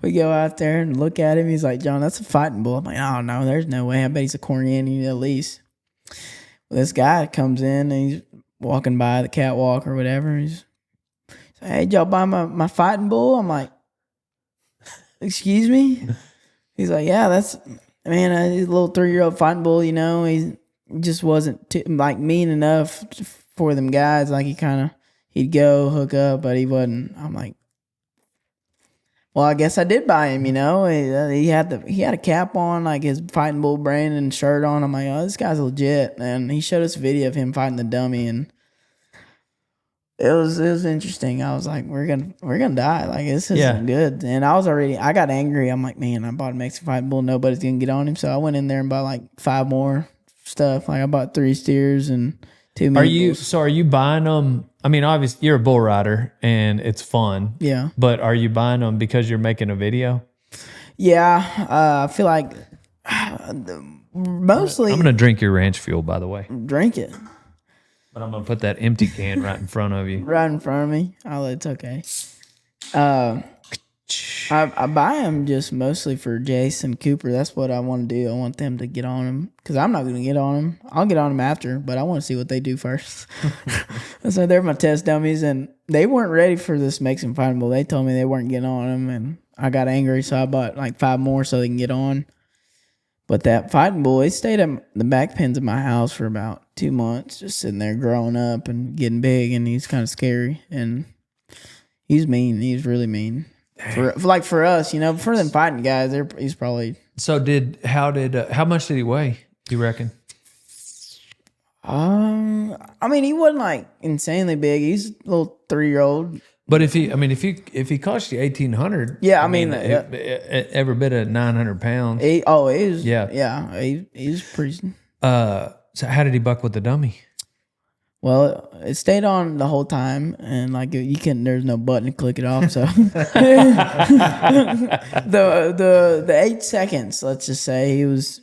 We go out there and look at him. He's like, John, that's a fighting bull. I'm like, oh no, there's no way. I bet he's a corny Indian at least. Well, this guy comes in and he's walking by the catwalk or whatever. He's like, hey, did y'all buy my fighting bull? I'm like, excuse me? He's like, yeah, that's, man, he's a little 3-year-old fighting bull, he just wasn't mean enough for them guys. Like he'd go hook up, but he wasn't. I'm like, well, I guess I did buy him, he had a cap on, like his fighting bull brand and shirt on. I'm like, oh, this guy's legit. And he showed us a video of him fighting the dummy, and it was interesting. I was like, we're gonna die. Like, this isn't good. And I got angry. I'm like, man, I bought a Mexican fighting bull. Nobody's gonna get on him. So I went in there and bought like 5 more stuff. Like I bought 3 steers and 2 bulls. Are you buying them? I mean, obviously you're a bull rider and it's fun. Yeah. But are you buying them because you're making a video? Yeah. I feel like mostly I'm gonna drink your ranch fuel, by the way. drink it But I'm gonna put that empty can right in front of you. right in front of me. Oh, it's okay. I buy them just mostly for Jace and Cooper. That's what I want to do. I want them to get on them because I'm not going to get on them. I'll get on them after, but I want to see what they do first. So they're my test dummies, and they weren't ready for this Mexican fighting bull. They told me they weren't getting on them, and I got angry, so I bought like 5 more so they can get on. But that fighting bull, he stayed at the back pens of my house for about 2 months, just sitting there growing up and getting big, and he's kind of scary, and he's mean. He's really mean. For us, for them fighting guys, he's probably. So how much did he weigh? You reckon? I mean, he wasn't like insanely big. He's a little 3-year-old. But if he cost you 1,800, Yeah, I mean, every bit of 900 pounds. He was. Yeah. He's pretty. So how did he buck with the dummy? Well, it stayed on the whole time, and like you can, there's no button to click it off. So the 8 seconds, let's just say, he was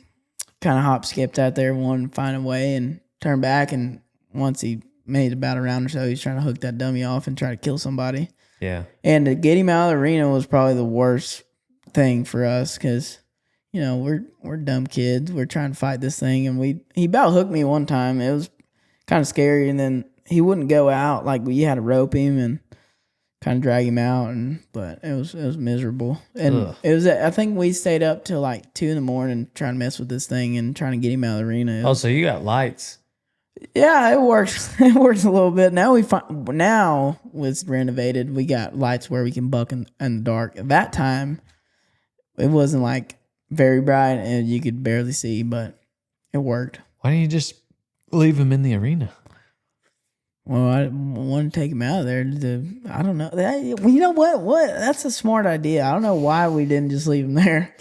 kind of hop skipped out there, wanted to find a way and turn back. And once he made about a round or so, he's trying to hook that dummy off and try to kill somebody. Yeah. And to get him out of the arena was probably the worst thing for us because, we're dumb kids. We're trying to fight this thing, and he about hooked me one time. It was kind of scary, and then he wouldn't go out. Like, you had to rope him and kind of drag him out, but it was miserable. And it was, I think we stayed up till like 2 a.m. trying to mess with this thing and trying to get him out of the arena. So you got lights. Yeah, it works. It works a little bit. Now now it's renovated. We got lights where we can buck in the dark. At that time, it wasn't like very bright and you could barely see, but it worked. Why don't you just leave him in the arena? Well, I want to take him out of there. I don't know. You know what? That's a smart idea. I don't know why we didn't just leave him there.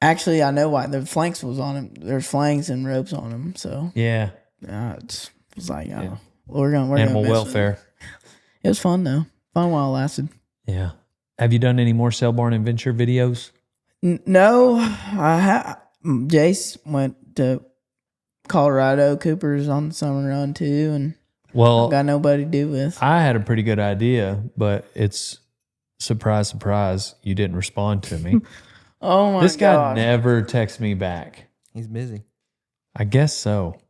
Actually, I know why. The flanks was on him. There's flanks and ropes on him. So yeah, it was like, Yeah. we're gonna animal mess with welfare. it was fun though. Fun while it lasted. Yeah. Have you done any more Sailborn Adventure videos? No, Jace went to Colorado. Cooper's on the summer run too, and Well, got nobody to do with. I had a pretty good idea, but it's surprise, surprise, you didn't respond to me. Oh my This guy God. never texts me back. He's busy. I guess so.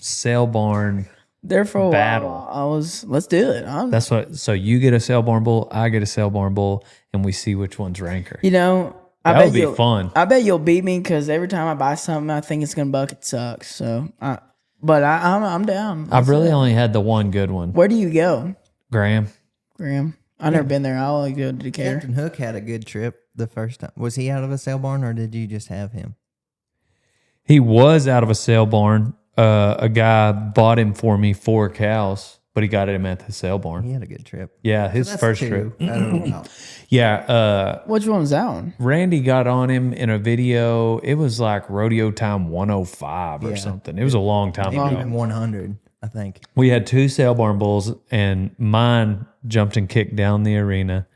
Sailborn. There for a Battle. while, let's do it. That's what. So you get a Sailborn bull, I get a Sailborn bull, and we see which one's ranker. I That bet would be you'll- fun. I bet you'll beat me because every time I buy something, I think it's gonna buck. It sucks. So, I'm down. I've Let's really do it. only had the one good one. Where do you go, Graham. Graham? I've never been there. I'll only go to Decatur. Captain Hook had a good trip the first time. Was he out of a sale barn or did you just have him? He was out of a sale barn. A guy bought him for me 4 cows, but he got him at the sale barn. He had a good trip. Yeah, his That's first 2 trip. out of about. Yeah, Which one was that one? Randy got on him in a video. It was like Rodeo Time 105 or Yeah. something. It was a long time Maybe ago. even 100, I think. We had 2 sale barn bulls, and mine jumped and kicked down the arena,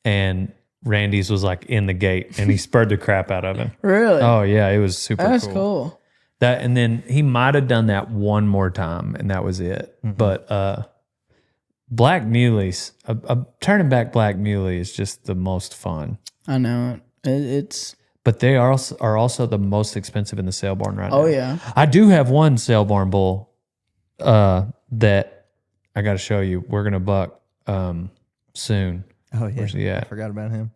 and Randy's was like in the gate, and he spurred the crap out of him. Really? Oh yeah, it was super That's cool. cool. That, and then he might have done that one more time, and that was it. But black muleys, turning back black muley is just the most fun. I know it. It's But they are also the most expensive in the sale barn right now. oh yeah. I do have one sale barn bull that I got to show you. We're gonna buck soon. Oh, yeah. Where's he I at? forgot about him.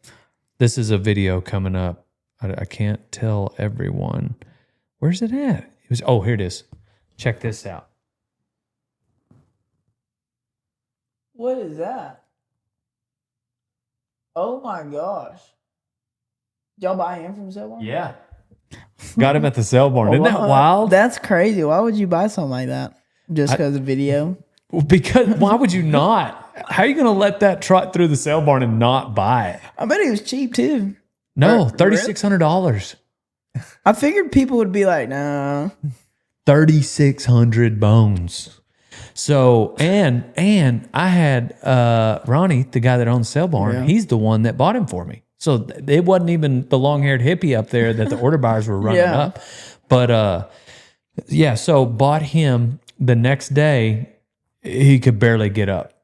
This is a video coming up. I can't tell everyone. Where's it at? It was. Oh, here it is. Check this out. What is that? Oh my gosh! Y'all buy him from someone? Yeah. Got him at the sale barn. Isn't that wild? That's crazy. Why would you buy something like that? Just because of video? Because why would you not? How are you going to let that trot through the sale barn and not buy it? I bet he was cheap too. No, Really? $3,600. I figured people would be like, "No." 3,600 bones. So and I had Ronnie, the guy that owns Sale Barn. Yeah. He's the one that bought him for me. So it wasn't even the long-haired hippie up there that the order buyers were running Yeah. up. But yeah, so bought him the next day. He could barely get up,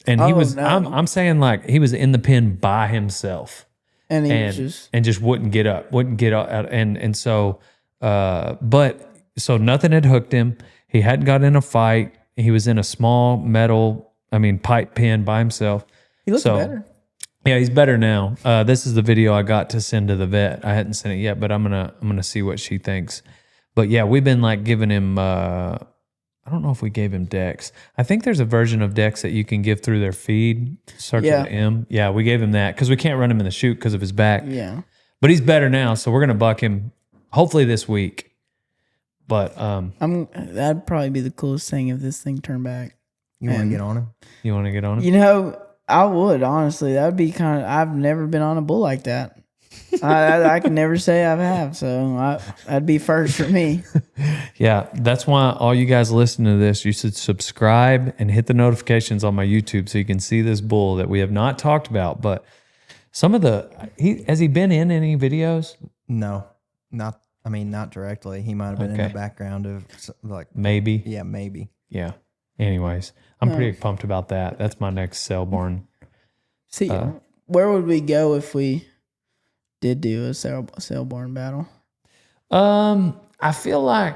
and he Oh, was. no. I'm saying like he was in the pen by himself. And he was just And just wouldn't get up, and so but so nothing had hooked him. He hadn't got in a fight. He was in a small pipe pen by himself. he looked So, better. Yeah, he's better now. This is the video I got to send to the vet. I hadn't sent it yet, but I'm gonna see what she thinks. But yeah, we've been like giving him. I don't know if we gave him Dex. I think there's a version of Dex that you can give through their feed. Starts Yeah. with M. Yeah, we gave him that because we can't run him in the chute because of his back. Yeah. But he's better now, so we're gonna buck him hopefully this week. But That'd probably be the coolest thing if this thing turned back. You want to And- get on him? you want to get on him? You know, I would honestly. That would be kind of. I've never been on a bull like that. I can never say I have. So that'd be first for me. Yeah, that's why all you guys listening to this, you should subscribe and hit the notifications on my YouTube so you can see this bull that we have not talked about. But some of has he been in any videos? No, not directly. He might have been in Okay. the background of like, Maybe. yeah, maybe. Yeah. Anyways, I'm pretty pumped about that. That's my next sale barn. See, where would we go if we did do a sale barn battle? I feel like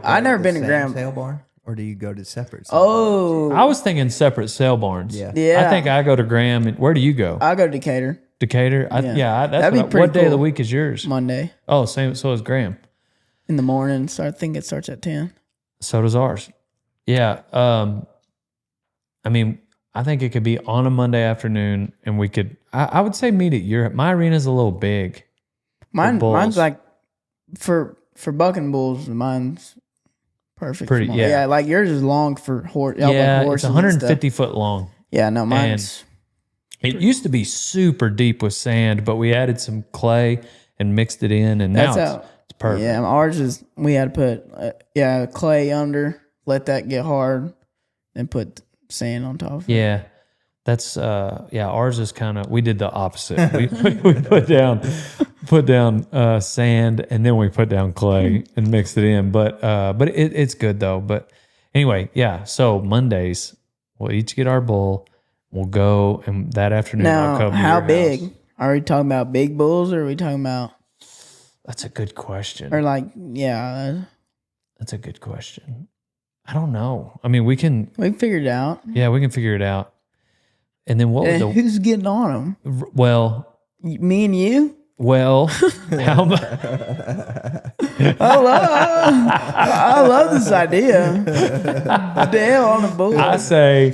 I've never been to Graham. sale barn, or do you go to separate? Sale Oh, I was thinking separate sale barns. Yeah. yeah. I think I go to Graham. And where do you go? I'll go to Decatur Decatur? Yeah. That's That'd be what, pretty what day of the cool. week is yours? Monday Oh, same. So is Graham. in the morning. So I think it starts at 10. So does ours. Yeah. I think it could be on a Monday afternoon, and we could. I would say meet at your. My arena's a little big. Mine's bulls. like for bucking bulls. Mine's perfect. Pretty- for mine. yeah. Like yours is long for horse. Yeah, horses it's and 150 stuff. foot long. Yeah, no, mine's It used to be super deep with sand, but we added some clay and mixed it in, and now That's it's perfect. yeah. Ours is we had to put clay under, let that get hard, and put sand on top of it. Yeah. That's ours is kind of, we did the opposite. We put down sand, and then we put down clay and mixed it in. But it's good though. But anyway, yeah. So Mondays we'll each get our bull. We'll go, and that afternoon I'll Now, come to how your big? house. Are we talking about big bulls, or are we talking about, That's a good question. or like, yeah, That's a good question. I don't know. I mean, we can figure it out. figure it out. And then what would And the who's getting on them? well Me and you? how much? I love this idea. Dale on the bull. I say,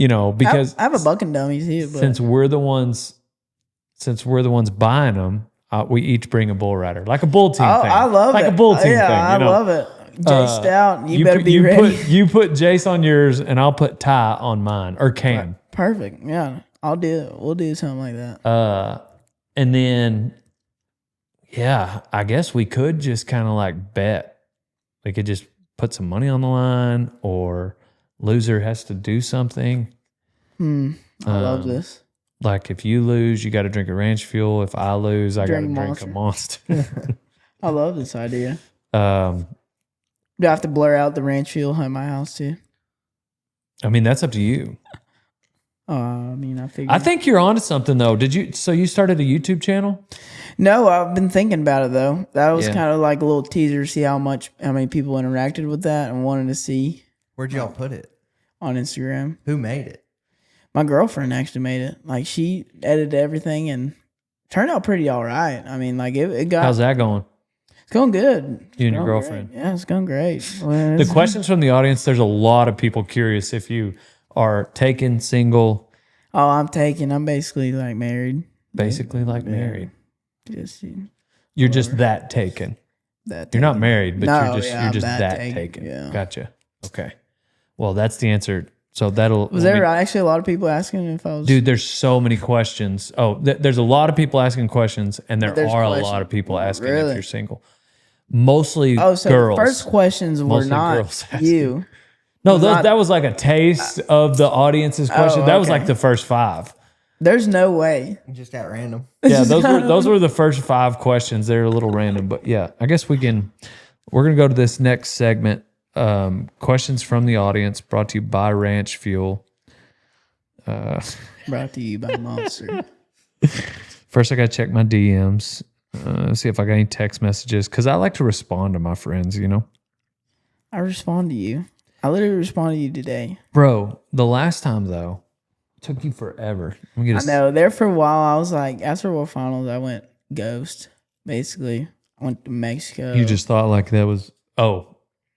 you know, because I have a bucking dummy too. But since we're the ones buying them, we each bring a bull rider, like a bull team thing. I love like it. a bull team yeah, thing. You know? I love it. Jay Stout, you better be you ready. You put Jace on yours, and I'll put Ty on mine, or Cam. Perfect. Yeah, I'll do it. We'll do something like that. And then, yeah, I guess we could just kind of like bet. We could just put some money on the line, or loser has to do something. I love this. Like if you lose, you got to drink a ranch fuel. If I lose, I got to drink a Monster. I love this idea. Do I have to blur out the ranch fuel at my house too? I mean, that's up to you. I mean, I think you're onto something though. So you started a YouTube channel? No, I've been thinking about it though. That was kind of like a little teaser to see how many people interacted with that and wanted to see. Where'd y'all put it? On Instagram. Who made it? My girlfriend actually made it. Like she edited everything and turned out pretty all right. I mean, like it got. How's that going? It's going good. You and your girlfriend? Great. Yeah, it's going great. The questions from the audience, there's a lot of people curious if you are taken, single. Oh, I'm taken. I'm basically like married. Basically like married. Just, you're just that taken. You're not married, but you're just that taken. Yeah. Gotcha. Okay. Well, that's the answer. So that'll. Was there actually a lot of people asking if I was? Dude, there's so many questions. Oh, there's a lot of people asking questions, and there are a lot of people asking if you're single. Mostly girls. The first questions were not you. No, that was like a taste of the audience's question. That was like the first 5. There's no way. Just at random. Yeah, those were the first 5 questions. They're a little random, but yeah, I guess we're gonna go to this next segment. Questions from the audience, brought to you by Ranch Fuel. Brought to you by Monster. First, I gotta check my DMs. See if I got any text messages, because I like to respond to my friends. You know, I respond to you. I literally responded to you today, bro. The last time though, it took you forever. I know. There for a while, I was like, after World Finals, I went ghost. Basically, I went to Mexico. You just thought like that was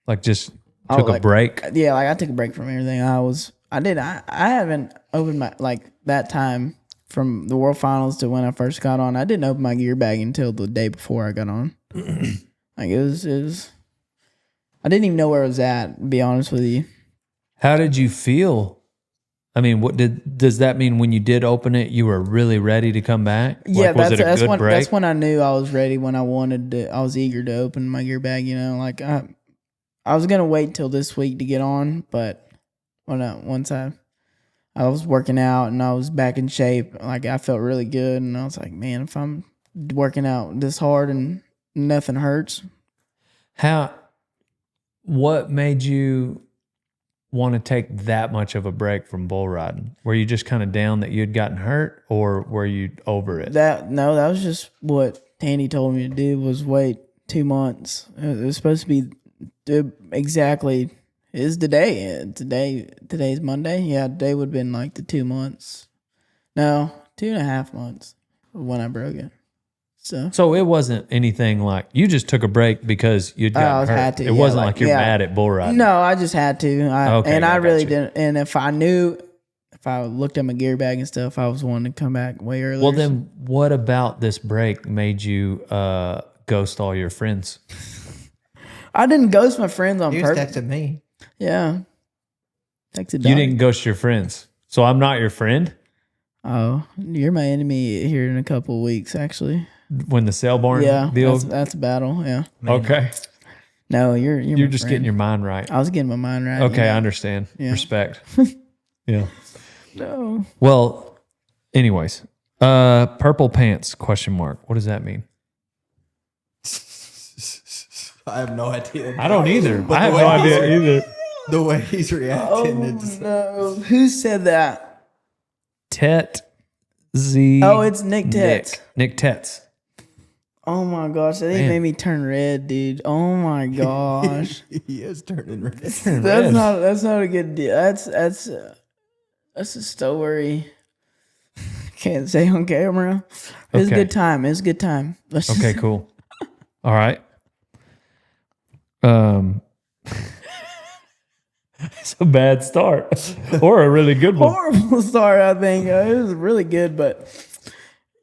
like just took a break. Yeah, like I took a break from everything. I haven't opened my that time from the World Finals to when I first got on. I didn't open my gear bag until the day before I got on. Like it was. I didn't even know where it was at, to be honest with you. How did you feel? I mean, does that mean when you did open it, you were really ready to come back? Yeah, was it a good break? That's when I knew I was ready. When I was eager to open my gear bag. You know, like I was gonna wait till this week to get on, but once I was working out and I was back in shape, like I felt really good, and I was like, man, if I'm working out this hard and nothing hurts. What made you want to take that much of a break from bull riding? Were you just kind of down that you'd gotten hurt, or were you over it? That was just what Tandy told me to do, was wait 2 months. It was supposed to be exactly is the day. Today's Monday. Yeah, today would have been like the 2 months. No, 2.5 months when I broke it. So it wasn't anything like you just took a break because you'd gotten hurt. Had to. It wasn't like you're mad at bull riding. No, I just had to. I really didn't. And if I looked at my gear bag and stuff, I was wanting to come back way earlier. Well, then what about this break made you ghost all your friends? I didn't ghost my friends on purpose. You texted me. Yeah. Texted You didn't ghost your friends. So I'm not your friend? Oh, you're my enemy here in a couple of weeks, actually. When the Sailborn deal? That's a battle, yeah. Okay. No, you're just getting your mind right. I was getting my mind right. Okay, I understand. Yeah. Respect. Yeah. No. Well, anyways, purple pants, ? What does that mean? I have no idea. I don't either. I have no idea either. The way he's reacting. No. Who said that? Z. Oh, it's Nick Tetz. Nick Tetz. Oh my gosh, that made me turn red, dude. Oh my gosh. He is turning red. That's not a good deal. That's a story. Can't say on camera. It was a good time. Okay, cool. All right. It's a bad start or a really good one. Horrible start, I think. It was really good, but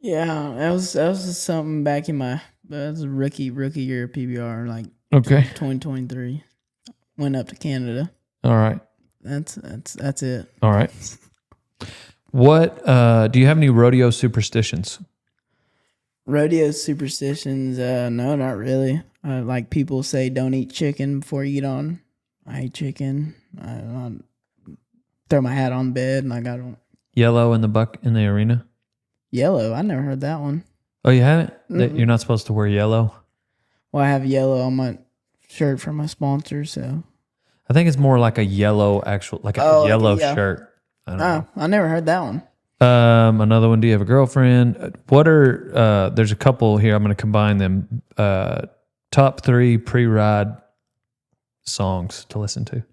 yeah, that was just something back in my that was a rookie year of PBR, like Okay. 2023. Went up to Canada. All right. That's it. All right. What do you have any rodeo superstitions? Rodeo superstitions? No, not really. Like people say, don't eat chicken before you get on. I eat chicken. I throw my hat on bed, and I got Yellow in the arena? yellow. I never heard that one. Oh, you haven't? That you're not supposed to wear yellow? Well, I have yellow on my shirt from my sponsor, so. I think it's more like a yellow yellow yeah. shirt. I don't know. I never heard that one. Another one. Do you have a girlfriend? What are there's a couple here. I'm going to combine them. Top 3 pre-ride songs to listen to.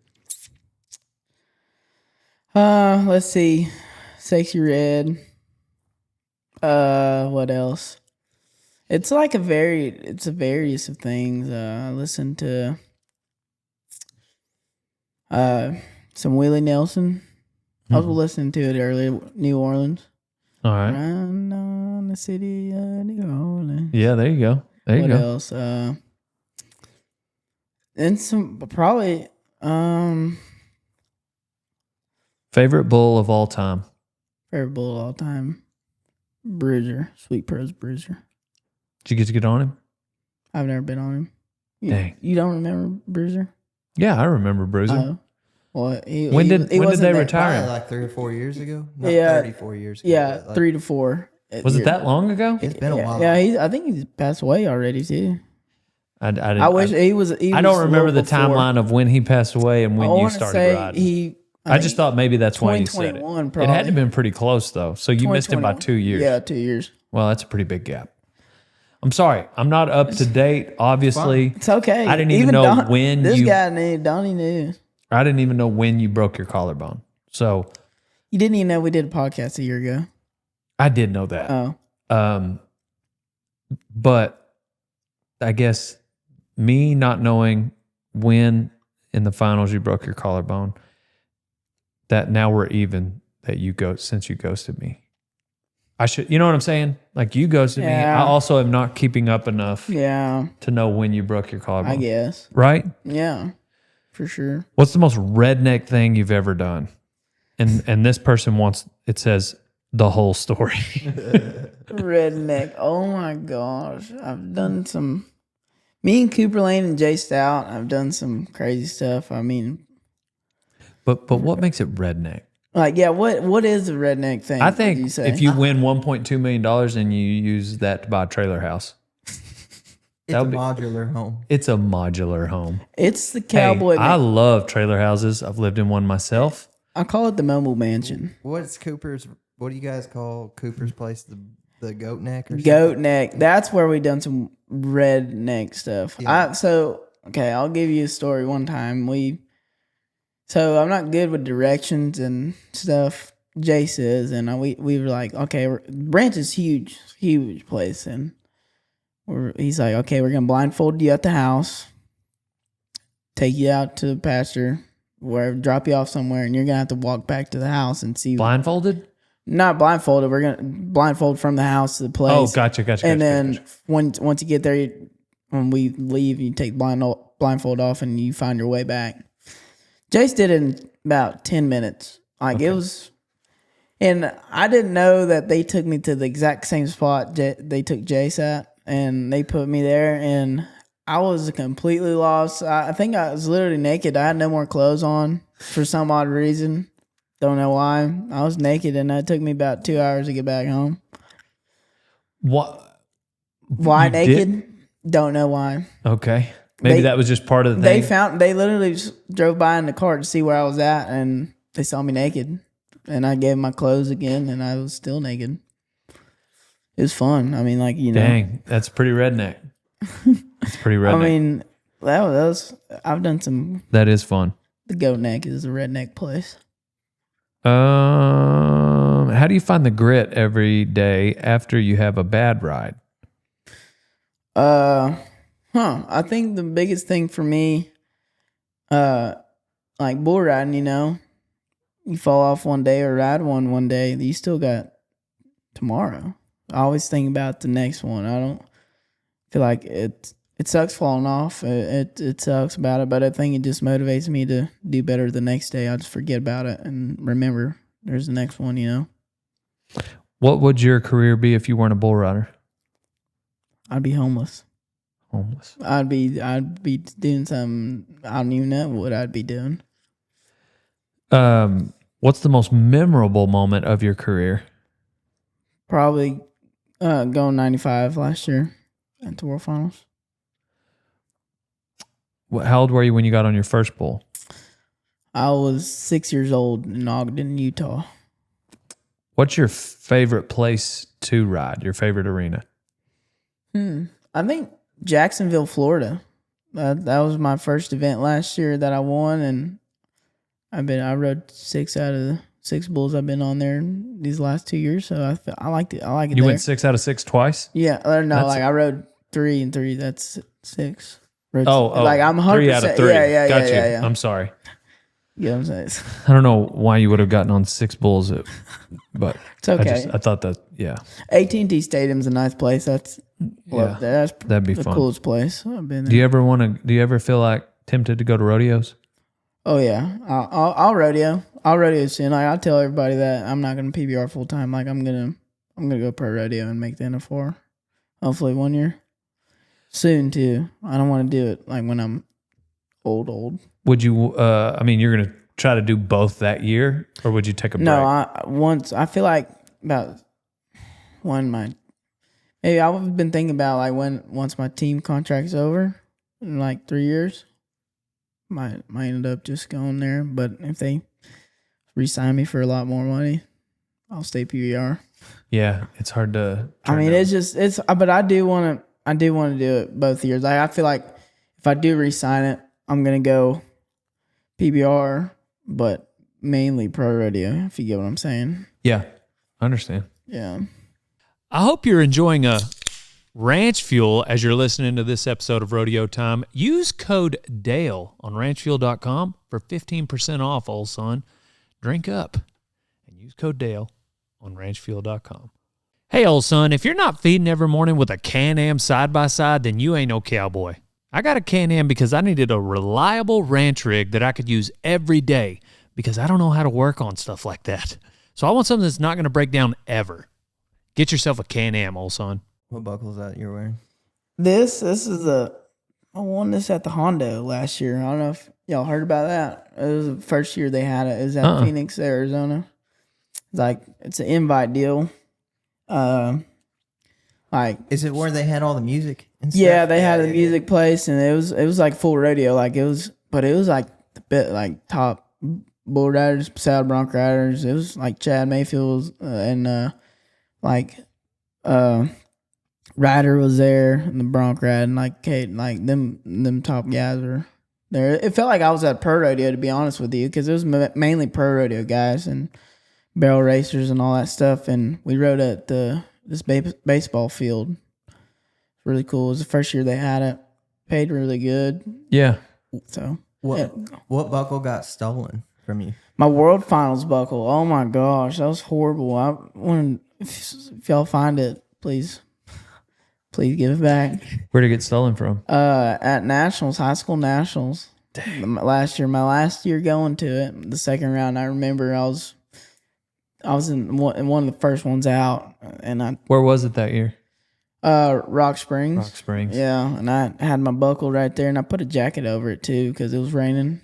Let's see. Sexy Red. What else? It's like a various of things. I listen to some Willie Nelson. I was listening to it earlier. New Orleans. All right. Run on the city of New Orleans. Yeah, there you go. What else? And some probably Favorite bull of all time. favorite bull of all time. Bruiser. Sweet Pros Bruiser. Did you get to get on him? I've never been on him. Dang. You don't remember Bruiser? Yeah, I remember Bruiser. Oh. Well, When did they retire Probably him? like 3 or 4 years ago. Not Yeah. 34 years ago. Yeah, but like, 3 to 4. Was it that long ago? It's been a while. Yeah, I think he's passed away already too. I wish he was. I don't remember the timeline of when he passed away and when you started riding. I just thought maybe that's why you said it. 2021 It probably. had to have been pretty close though. So you missed him by 2 years. Yeah, 2 years. Well, that's a pretty big gap. I'm sorry. I'm not up to date. Obviously, It's okay. I didn't even know when this you. guy knew. Donnie knew. I didn't even know when you broke your collarbone. So You didn't even know we did a podcast a year ago. I did know that. Oh, But I guess me not knowing when in the finals you broke your collarbone, that now we're even. That since you ghosted me. I should, you know what I'm saying? Like you ghosted me. Yeah. I also am not keeping up enough yeah. to know when you broke your collarbone. I guess. Right? Yeah, for sure. What's the most redneck thing you've ever done? And this person it says the whole story. Redneck. Oh my gosh. I've done some. Me and Cooper Lane and Jay Stout, I've done some crazy stuff. I mean, but what makes it redneck? like, yeah, what is a redneck thing? I would think you say? if you win $1.2 million and you use that to buy a trailer house, It's a modular home. it's a modular home. It's the Hey, cowboy. I love trailer houses. I've lived in one myself. I call it the mobile mansion. What do you guys call Cooper's place? The goat neck or something? Goat neck. That's where we done some redneck stuff. Yeah. I'll give you a story. One time so I'm not good with directions and stuff. Jace is, and we were like, okay, Branch is huge place, and he's like, okay, we're gonna blindfold you at the house, take you out to the pasture, drop you off somewhere, and you're gonna have to walk back to the house and see. Blindfolded? Not blindfolded. We're gonna blindfold from the house to the place. Oh, gotcha. And then once you get there, when we leave, you take blindfold off and you find your way back. Jace did it in about 10 minutes. It was, and I didn't know that they took me to the exact same spot they took Jace at, and they put me there, and I was completely lost. I think I was literally naked. I had no more clothes on for some odd reason. Don't know why. I was naked, and it took me about 2 hours to get back home. What? Why You naked? did? Don't know why. Okay. Maybe that was just part of the thing. They literally just drove by in the car to see where I was at, and they saw me naked. And I gave them my clothes again, and I was still naked. It was fun. I mean, Dang, that's pretty redneck. That's pretty redneck. I mean, that was I've done some. That is fun. The Goat Neck is a redneck place. How do you find the grit every day after you have a bad ride? I think the biggest thing for me, like bull riding, you fall off one day or ride one day, you still got tomorrow. I always think about the next one. I don't feel like it sucks falling off. It sucks about it, but I think it just motivates me to do better the next day. I just forget about it and remember there's the next one. What would your career be if you weren't a bull rider? I'd be homeless. Homeless. I'd be doing something. I don't even know what I'd be doing. What's the most memorable moment of your career? Probably going 95 last year at the World Finals. How old were you when you got on your first bull? I was 6 years old in Ogden, Utah. What's your favorite place to ride? Your favorite arena? I think Jacksonville, Florida. That was my first event last year that I won, and I rode 6 out of the 6 bulls I've been on there these last 2 years. So I liked it. I like it. You there. went 6 out of 6 twice? Yeah, I rode 3 and 3. That's 6. Like I'm 100%. 3 out of 3. Yeah. Got you. Yeah. I'm sorry. You know what I'm saying? I don't know why you would have gotten on 6 bulls, but it's okay. I thought that, yeah. AT&T Stadium's a nice place. That's that'd be the fun. coolest place I've been there. Do you ever feel like tempted to go to rodeos? Oh yeah, I'll rodeo. I'll rodeo soon. Like, I'll tell everybody that I'm not gonna PBR full time. Like I'm gonna go pro rodeo and make the NF4. Hopefully 1 year. Soon too. I don't want to do it like when I'm old. Would you? You're gonna try to do both that year, or would you take a break? No, I feel like about maybe I've been thinking about like once my team contract's over in like 3 years, might end up just going there. But if they re-sign me for a lot more money, I'll stay PBR. Yeah, it's hard to. But I do want to do it both years. I feel like if I do re-sign it, I'm gonna go PBR, but mainly pro rodeo. If you get what I'm saying. Yeah, I understand. Yeah. I hope you're enjoying a ranch fuel as you're listening to this episode of Rodeo Time. Use code DALE on ranchfuel.com for 15% off, old son. Drink up and use code DALE on ranchfuel.com. Hey, old son, if you're not feeding every morning with a Can-Am side-by-side, then you ain't no cowboy. I got a Can-Am because I needed a reliable ranch rig that I could use every day because I don't know how to work on stuff like that. So I want something that's not going to break down ever. Get yourself a Can-Am, old son. What buckle is that you're wearing? This is I won this at the Hondo last year. I don't know if y'all heard about that. It was the first year they had it. It was at Phoenix, Arizona. It's an invite deal. Is it where they had all the music and stuff? Yeah, they had the music place, and it was like full radio. But it was like the bit like top bull riders, saddle bronc riders. It was like Chad Mayfield and Ryder was there, and the bronc ride, and like Kate, like them top guys were there. It felt like I was at pro rodeo, to be honest with you, because it was mainly pro rodeo guys and barrel racers and all that stuff. And we rode at this baseball field. Really cool. It was the first year they had it. Paid really good. Yeah. So what buckle got stolen from you? My World Finals buckle. Oh my gosh, that was horrible. If y'all find it, please give it back. Where'd it get stolen from? At Nationals, high school Nationals. Dang. Last year, my last year going to it, the second round. I remember I was in one of the first ones out, and Where was it that year? Rock Springs. Rock Springs. Yeah, and I had my buckle right there, and I put a jacket over it too because it was raining.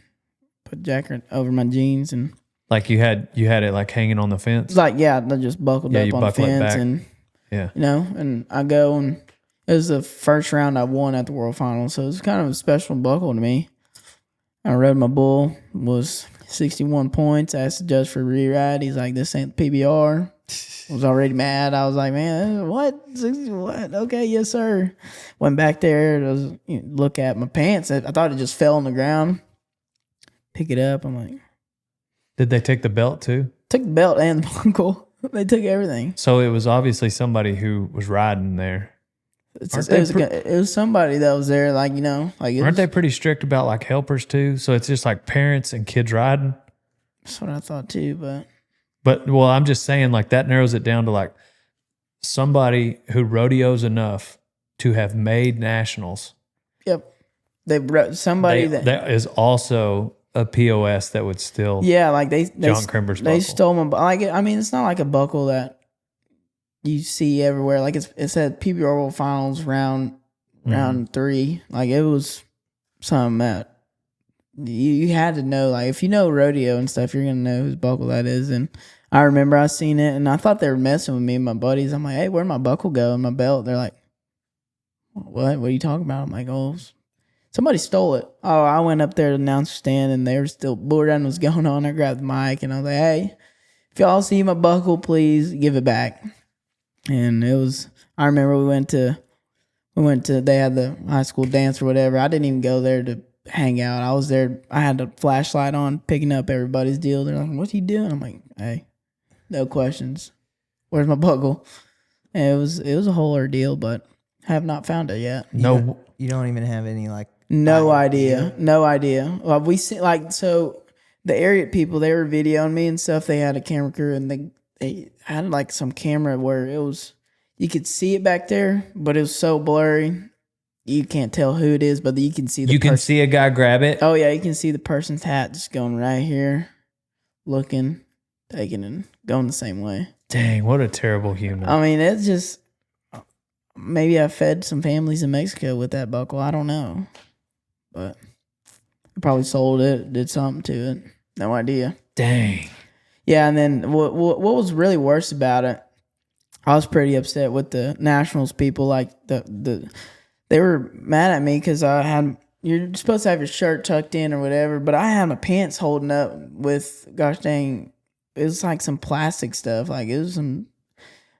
Put a jacket over my jeans, and like you had it like hanging on the fence. It's like, yeah, I just buckled up on the fence, and yeah, and I go, and it was the first round I won at the World Finals, so it was kind of a special buckle to me. I rode my bull, was 61 points. I asked the judge for a re-ride. He's like, this ain't PBR. I was already mad. I was like, man, what? 60 what? Okay, yes, sir. Went back there to look at my pants. I thought it just fell on the ground. Pick it up. I'm like, did they take the belt too? Took the belt and the buckle. They took everything. So it was obviously somebody who was riding there. It was somebody that was there, like, you know, like Aren't they pretty strict about like helpers too? So it's just like parents and kids riding. That's what I thought too, but Well, I'm just saying like that narrows it down to like somebody who rodeos enough to have made nationals. yep, they brought somebody That is also a POS that would still like they John Crimber's they buckle. stole my like I mean it's not like a buckle that you see everywhere. Like it said PBR Finals round 3. Like it was something that you had to know. Like if you know rodeo and stuff, you're gonna know whose buckle that is. And I remember I seen it, and I thought they were messing with me and my buddies. I'm like, hey, where'd my buckle go and my belt? They're like, what? What are you talking about? I'm like, oh, somebody stole it. Oh, I went up there to the announcer stand, and they were still bull riding was going on. I grabbed the mic, and I was like, hey, if y'all see my buckle, please give it back. And it was. I remember we went to. They had the high school dance or whatever. I didn't even go there to hang out. I was there. I had a flashlight on, picking up everybody's deal. They're like, "What's he doing?" I'm like, "Hey, no questions. Where's my buckle?" And it was a whole ordeal, but I have not found it yet. No, You don't even have any like. No idea. Well, we see like so the area people, they were videoing me and stuff. They had a camera crew, and they had like some camera where it was you could see it back there, but it was so blurry you can't tell who it is, but you can see you can see a guy grab it. Oh yeah, you can see the person's hat just going right here, looking, taking, and going the same way. Dang, what a terrible human. I mean, it's just maybe I fed some families in Mexico with that buckle. I don't know, but I probably sold it, did something to it. No idea. Dang. Yeah, and then what was really worse about it, I was pretty upset with the Nationals people. Like they were mad at me because you're supposed to have your shirt tucked in or whatever, but I had my pants holding up with, gosh dang, it was like some plastic stuff. Like it was some.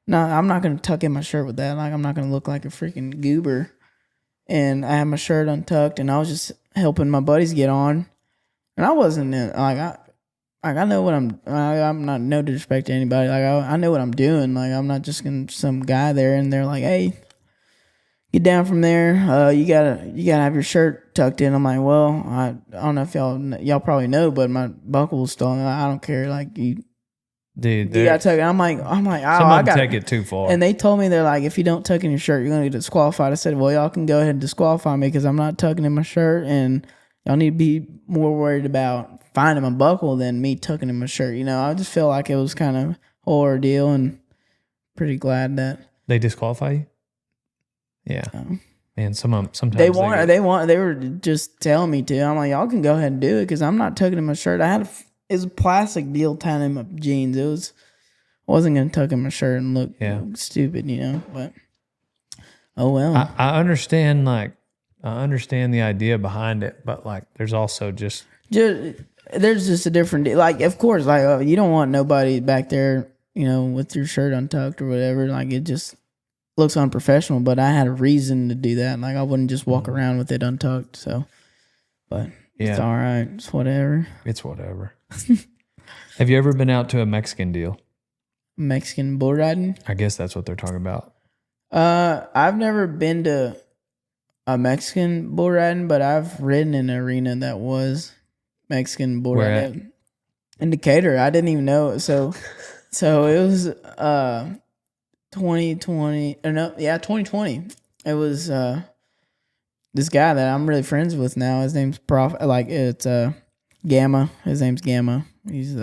No, I'm not gonna tuck in my shirt with that. Like I'm not gonna look like a freaking goober. And I had my shirt untucked, and I was just helping my buddies get on, and I wasn't I know what I'm not no disrespect to anybody. Like I know what I'm doing. Like I'm not just gonna some guy there and they're like, hey, get down from there. You gotta have your shirt tucked in. I'm like, well, I don't know if y'all probably know, but my buckle was stolen. I don't care. Like you gotta tuck it. I'm like, oh, some I of them got take it too far. And they told me, they're like, if you don't tuck in your shirt, you're gonna get disqualified. I said, well, y'all can go ahead and disqualify me because I'm not tucking in my shirt, and y'all need to be more worried about finding my buckle than me tucking in my shirt. You know, I just feel like it was kind of a whole ordeal, and pretty glad that they disqualify you. Yeah, man. Sometimes they were just telling me to. I'm like, y'all can go ahead and do it because I'm not tucking in my shirt. It was a plastic deal tying in my jeans. I wasn't gonna tuck in my shirt and look stupid, you know. But oh well. I understand. Like I understand the idea behind it, but like there's also just there's just a different like. Of course, like you don't want nobody back there, you know, with your shirt untucked or whatever. Like it just looks unprofessional. But I had a reason to do that. Like I wouldn't just walk around with it untucked. So, but it's all right. It's whatever. It's whatever. Have you ever been out to a Mexican deal? Mexican bull riding? I guess that's what they're talking about. I've never been to a Mexican bull riding, but I've ridden in an arena that was Mexican bull riding. In Decatur. I didn't even know it. So it was 2020. 2020. It was this guy that I'm really friends with now. His name's Gamma. His name's Gamma. He's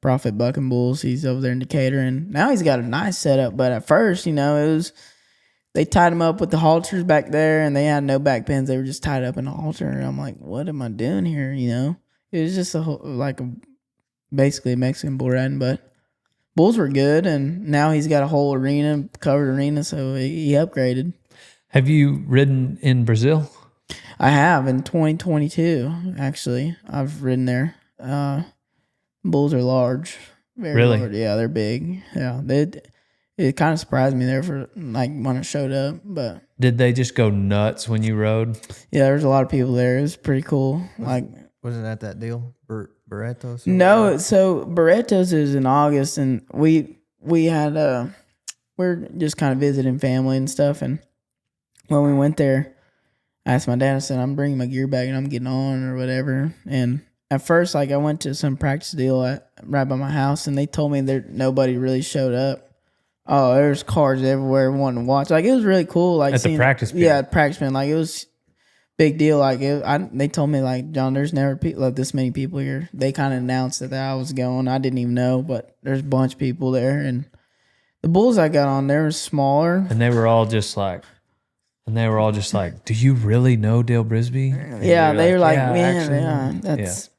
Profit Bucking Bulls. He's over there in Decatur, and now he's got a nice setup. But at first, you know, they tied him up with the halters back there, and they had no back pins. They were just tied up in a halter, and I'm like, what am I doing here? You know, it was just basically a Mexican bull riding, but bulls were good, and now he's got a whole arena, covered arena, so he upgraded. Have you ridden in Brazil? I have in 2022. Actually, I've ridden there. Bulls are large, very large. Yeah, they're big. Yeah, it kind of surprised me there for like when I showed up. But did they just go nuts when you rode? Yeah, there was a lot of people there. It was pretty cool. Wasn't that deal? Barretos? No, so Barretos is in August, and we had we're just kind of visiting family and stuff, and when we went there, I asked my dad, I said, I'm bringing my gear back and I'm getting on or whatever. And at first, like, I went to some practice deal right by my house, and they told me that nobody really showed up. Oh, there's cars everywhere wanting to watch. Like, it was really cool. Like, At the practice field. Yeah, at practice field. Like, it was big deal. Like, they told me, like, John, there's never like this many people here. They kind of announced that I was going. I didn't even know, but there's a bunch of people there. And the bulls I got on there were smaller. And they were all just like, do you really know Dale Brisby? Yeah, they were like, "Yeah, man, actually."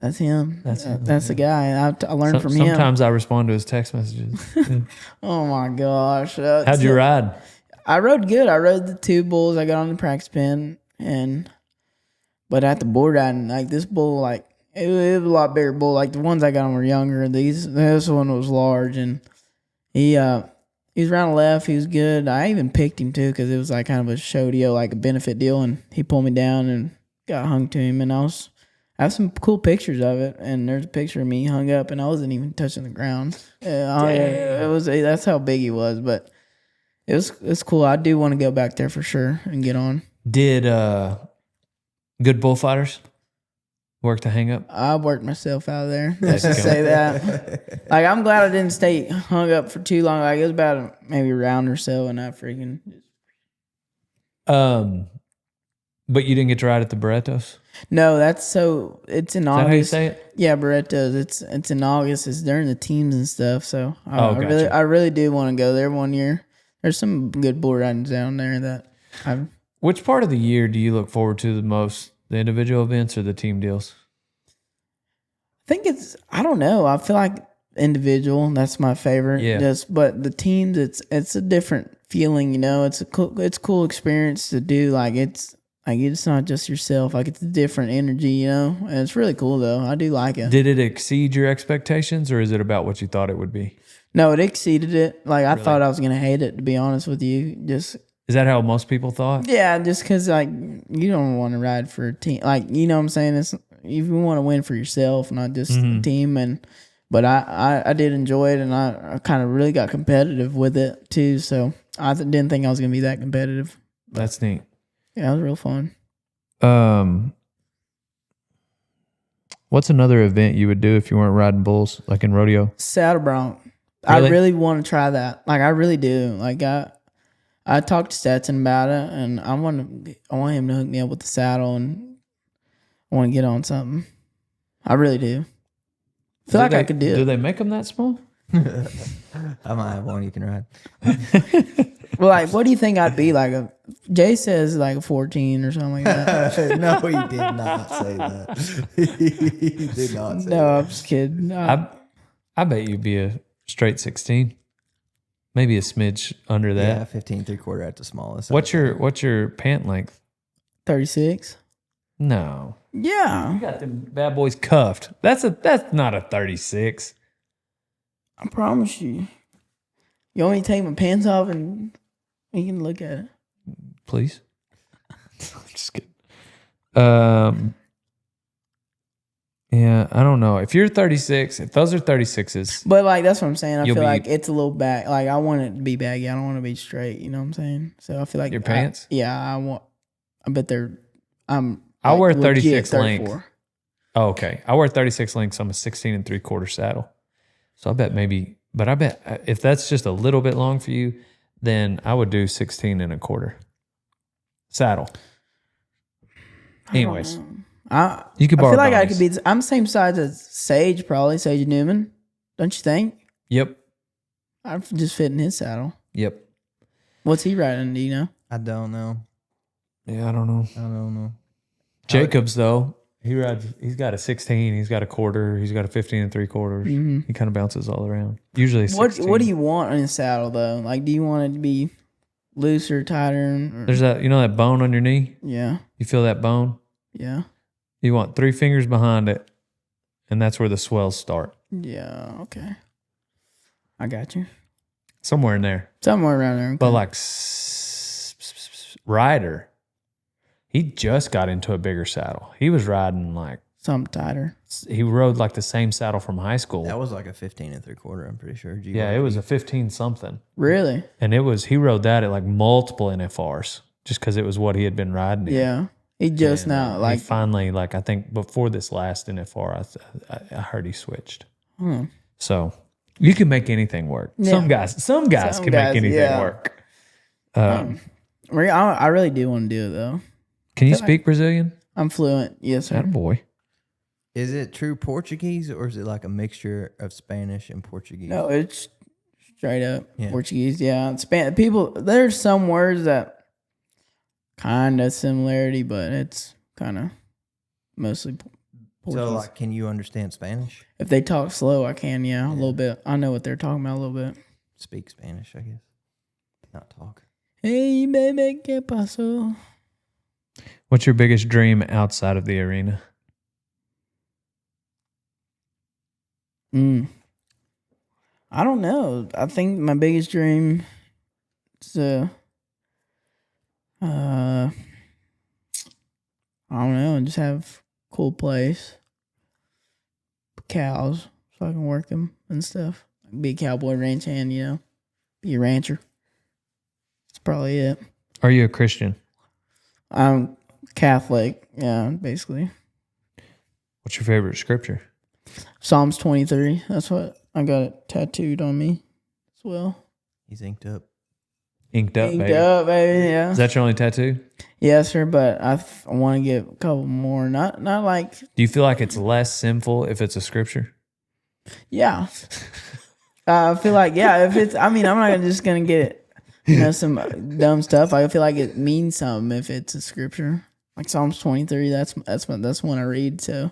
that's him. That's the guy. I learned from him. Sometimes I respond to his text messages. Yeah. Oh my gosh! How'd you ride? I rode good. I rode the 2 bulls. I got on the practice pen, but at the bull riding, like this bull, like it was a lot bigger bull. Like the ones I got on were younger. This one was large, and he was around the left. He was good. I even picked him too because it was like kind of a show deal, like a benefit deal, and he pulled me down and got hung to him, and I have some cool pictures of it, and there's a picture of me hung up, and I wasn't even touching the ground. That's how big he was, but it's cool. I do want to go back there for sure and get on. Did good bullfighters work the hang up? I worked myself out of there. Let's just say that. Like, I'm glad I didn't stay hung up for too long. Like, it was about maybe a round or so, and I freaking. But you didn't get to ride at the Barrettos? No, it's in August. Is that how you say it? Yeah, Barrettos. It's in August. It's during the teams and stuff. So gotcha. I really do want to go there one year. There's some good bull riding down there that I've. Which part of the year do you look forward to the most? The individual events or the team deals? I think I don't know. I feel like individual. That's my favorite. Yeah. But the teams, it's a different feeling. You know, it's a cool experience to do. Like it's not just yourself. Like it's a different energy. You know, and it's really cool though. I do like it. Did it exceed your expectations, or is it about what you thought it would be? No, it exceeded it. Like I thought I was gonna hate it. To be honest with you, Is that how most people thought? Yeah, just because like you don't want to ride for a team. Like you know what I'm saying. It's you want to win for yourself, not just the team. But I did enjoy it, and I kind of really got competitive with it too. So I didn't think I was gonna be that competitive. That's neat. Yeah, it was real fun. What's another event you would do if you weren't riding bulls, like in rodeo? Saddle bronc. Really? I really want to try that. Like I really do. Like I talked to Stetson about it, and I want him to hook me up with the saddle, and I want to get on something. I really do. I feel like I could do it. Do they make them that small? I might have one you can ride. Well, like, what do you think I'd be like? Jay says like a 14 or something like that. No, he did not say that. He did not say that. No, I'm just kidding. I bet you'd be a straight 16. Maybe a smidge under that. Yeah, 15 3/4 at the smallest. What's your pant length? 36. No. Yeah, You got them bad boys cuffed. That's not a 36. I promise you. You want me to take my pants off and you can look at it? Please. Just kidding. Yeah, I don't know. If you're 36, if those are 36s, But like that's what I'm saying. I You'll feel be- like it's a little back. Like I want it to be baggy. I don't want to be straight. You know what I'm saying? So I feel like Your pants? I bet they're. I'll wear legit 36 34. length. Oh, okay. I wear 36 lengths. I'm a 16 3/4 saddle. So I bet if that's just a little bit long for you, then I would do 16 1/4 saddle. Anyways, you could I borrow feel like I Donnie's. could be. I'm the same size as Sage, probably Sage Newman. Don't you think? Yep. I just fit in his saddle. Yep. What's he riding? Do you know? I don't know. Yeah, I don't know. I Jacobs though, he's got a 16, he's got a quarter, he's got a 15 3/4. Mm-hmm. He kind of bounces all around. Usually a 16. What do you want in a saddle though? Like, do you want it to be looser, tighter? Or, There's that bone on your knee? yeah, You feel that bone? yeah, You want 3 fingers behind it, and that's where the swells start. yeah. Okay, I got you. Somewhere in there. Somewhere around there. Okay. But like Ryder, he just got into a bigger saddle. He was riding like, something tighter. he rode like the same saddle from high school. That was like a 15 3/4. I'm pretty sure. Yeah, it was a 15 something. Really? And he rode that at like multiple NFRs. just because it was what he had been riding in. Yeah. He just And, now, he like, finally, like, I think before this last NFR, I heard he switched. hmm. So you can make anything work. Yeah. Some guys can guys, make anything yeah. work. I really do want to do it, though. Can you feel like- speak Brazilian? I'm fluent. Yes, sir. Attaboy. Is it true Portuguese or is it like a mixture of Spanish and Portuguese? No, it's straight up Yeah. Portuguese. Yeah. People, there's some words that kind of similarity, but it's kind of mostly Portuguese. So, like, can you understand Spanish? If they talk slow, I can, a little bit. I know what they're talking about a little bit. Speak Spanish, I guess. Not talk. Hey, baby, ¿qué pasó? What's your biggest dream outside of the arena? I don't know. I think my biggest dream is I don't know, just have a cool place, cows, so I can work them and stuff. Be a cowboy ranch hand, be a rancher. That's probably it. Are you a Christian? I'm Catholic, yeah, basically. What's your favorite scripture? Psalms 23. That's what I got it tattooed on me as well. He's inked up. Inked up, Inked baby. up, baby, yeah. Is that your only tattoo? Yes, sir, but I want to get a couple more. Not like, Do you feel like it's less sinful if it's a scripture? yeah. I feel like, if it's, I'm not just going to get, some dumb stuff. I feel like it means something if it's a scripture. Like Psalms 23, that's one I read. So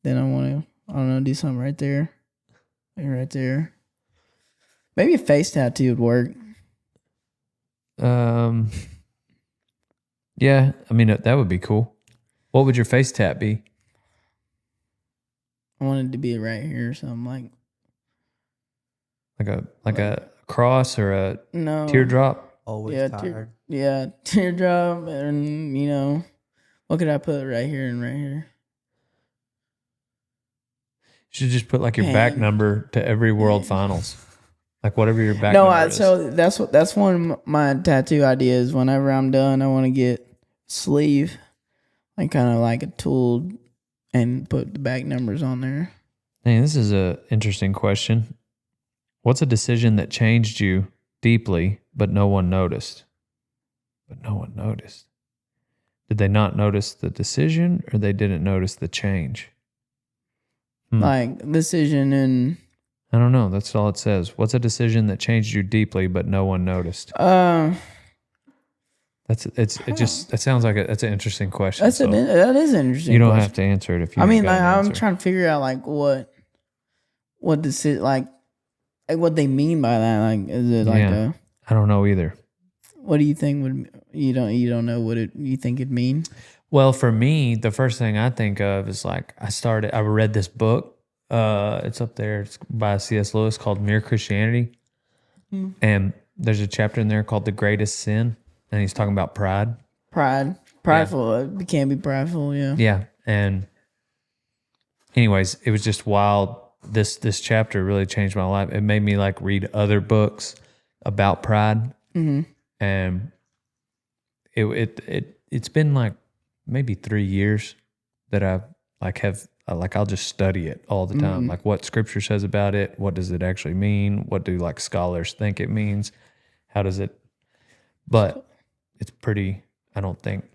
then I want to, do something right there. Like right there. Maybe a face tattoo would work. Yeah, that would be cool. What would your face tat be? I want it to be right here or something Like a cross or a no teardrop? Always tired. Teardrop, and what could I put right here and right here? You should just put like your back Pain. number to every World Finals. Like whatever your back No, number is. so that's one of my tattoo ideas. Whenever I'm done, I want to get sleeve, like kind of like a tool, and put the back numbers on there. Hey, this is a interesting question. What's a decision that changed you deeply, but no one noticed? But no one noticed. Did they not notice the decision, or they didn't notice the change? Like decision and I don't know. That's all it says. What's a decision that changed you deeply, but no one noticed? It sounds like that's an interesting question. that is an interesting. You don't question. have to answer it if you. I'm answer. trying to figure out like what decision, like what they mean by that. Like, is it like Yeah. I don't know either. what do you think would you don't know what you think it'd mean? Well, for me, the first thing I think of is like I read this book. It's up there. It's by C.S. Lewis called Mere Christianity. And there's a chapter in there called The Greatest Sin. And he's talking about pride. Prideful. It can be prideful, yeah. Yeah. And anyways, it was just wild. This chapter really changed my life. It made me like read other books about pride. Mm-hmm. And it's been like maybe 3 years that I'll just study it all the time. Like what scripture says about it. What does it actually mean? What do like scholars think it means? How does it, but it's pretty, I don't think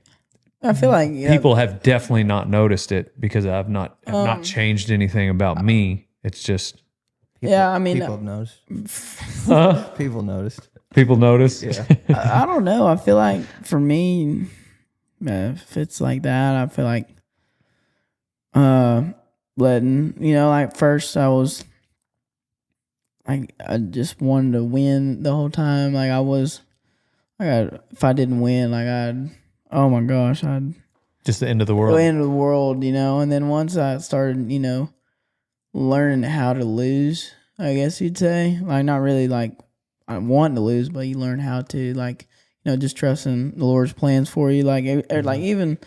I feel like people have definitely not noticed it because I've not changed anything about me. It's just, People have noticed. People noticed. people notice. Yeah. I don't know. I feel like for me, if it's like that, I feel like letting, like first I was like, I just wanted to win the whole time. Like if I didn't win, like oh my gosh, I'd Just the end of the go world. into the world, and then once I started, learning how to lose, I guess you'd say, like not really like I want to lose, but you learn how to like, just trusting the Lord's plans for you. Like, like even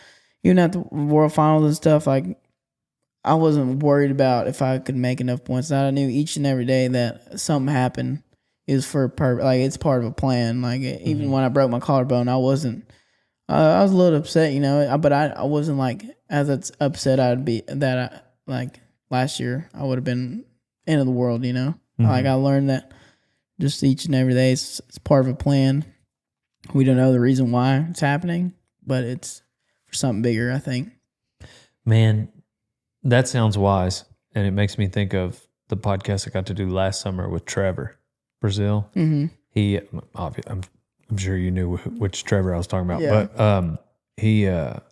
at the World Finals and stuff, like I wasn't worried about if I could make enough points. I knew each and every day that something happened, is for a purpose. Like it's part of a plan. Like even when I broke my collarbone, I wasn't. I was a little upset, you know, but I wasn't like as upset I'd be that I like last year I would have been end of the world, you know. Like I learned that just each and every day it's part of a plan. We don't know the reason why it's happening, but it's for something bigger, I think. Man, that sounds wise. And it makes me think of the podcast I got to do last summer with Trevor Brazil. Mm-hmm. I'm sure you knew which Trevor I was talking about, Yeah. but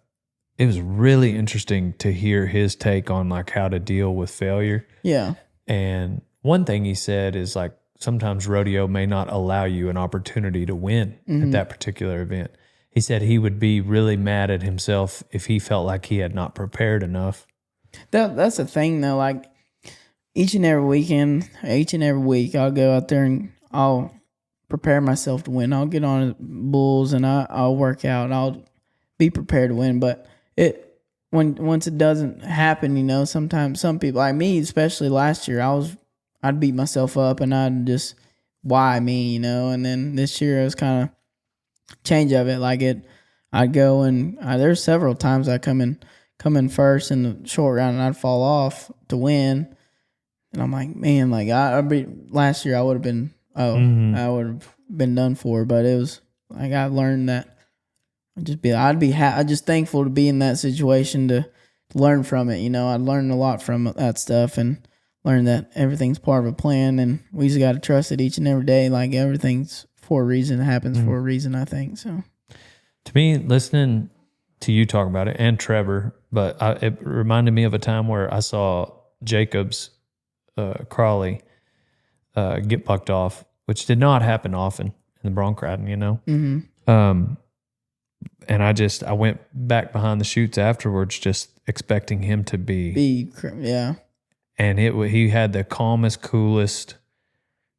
it was really interesting to hear his take on like how to deal with failure. Yeah. And one thing he said is like sometimes rodeo may not allow you an opportunity to win at that particular event. He said he would be really mad at himself if he felt like he had not prepared enough. That's the thing though. Like each and every weekend, each and every week, I'll go out there and I'll prepare myself to win. I'll get on bulls and I'll work out. I'll be prepared to win. But once it doesn't happen, you know, sometimes some people like me, especially last year, I'd beat myself up and I'd just why me, you know. And then this year it was kind of change of it. Like I'd go and there's several times I come in first in the short round and I'd fall off to win. And I'm like, man, like last year I would have been, I would have been done for. But it was like I learned that I'd just thankful to be in that situation to learn from it. You know, I learned a lot from that stuff and learned that everything's part of a plan, and we just got to trust it each and every day. Like everything's for a reason, it happens for a reason. I think so. To me, listening to you talk about it and Trevor, but it reminded me of a time where I saw Jacobs Crawley get bucked off, which did not happen often in the bronc riding, you know. And I went back behind the chutes afterwards, just expecting him to be Yeah. And he had the calmest, coolest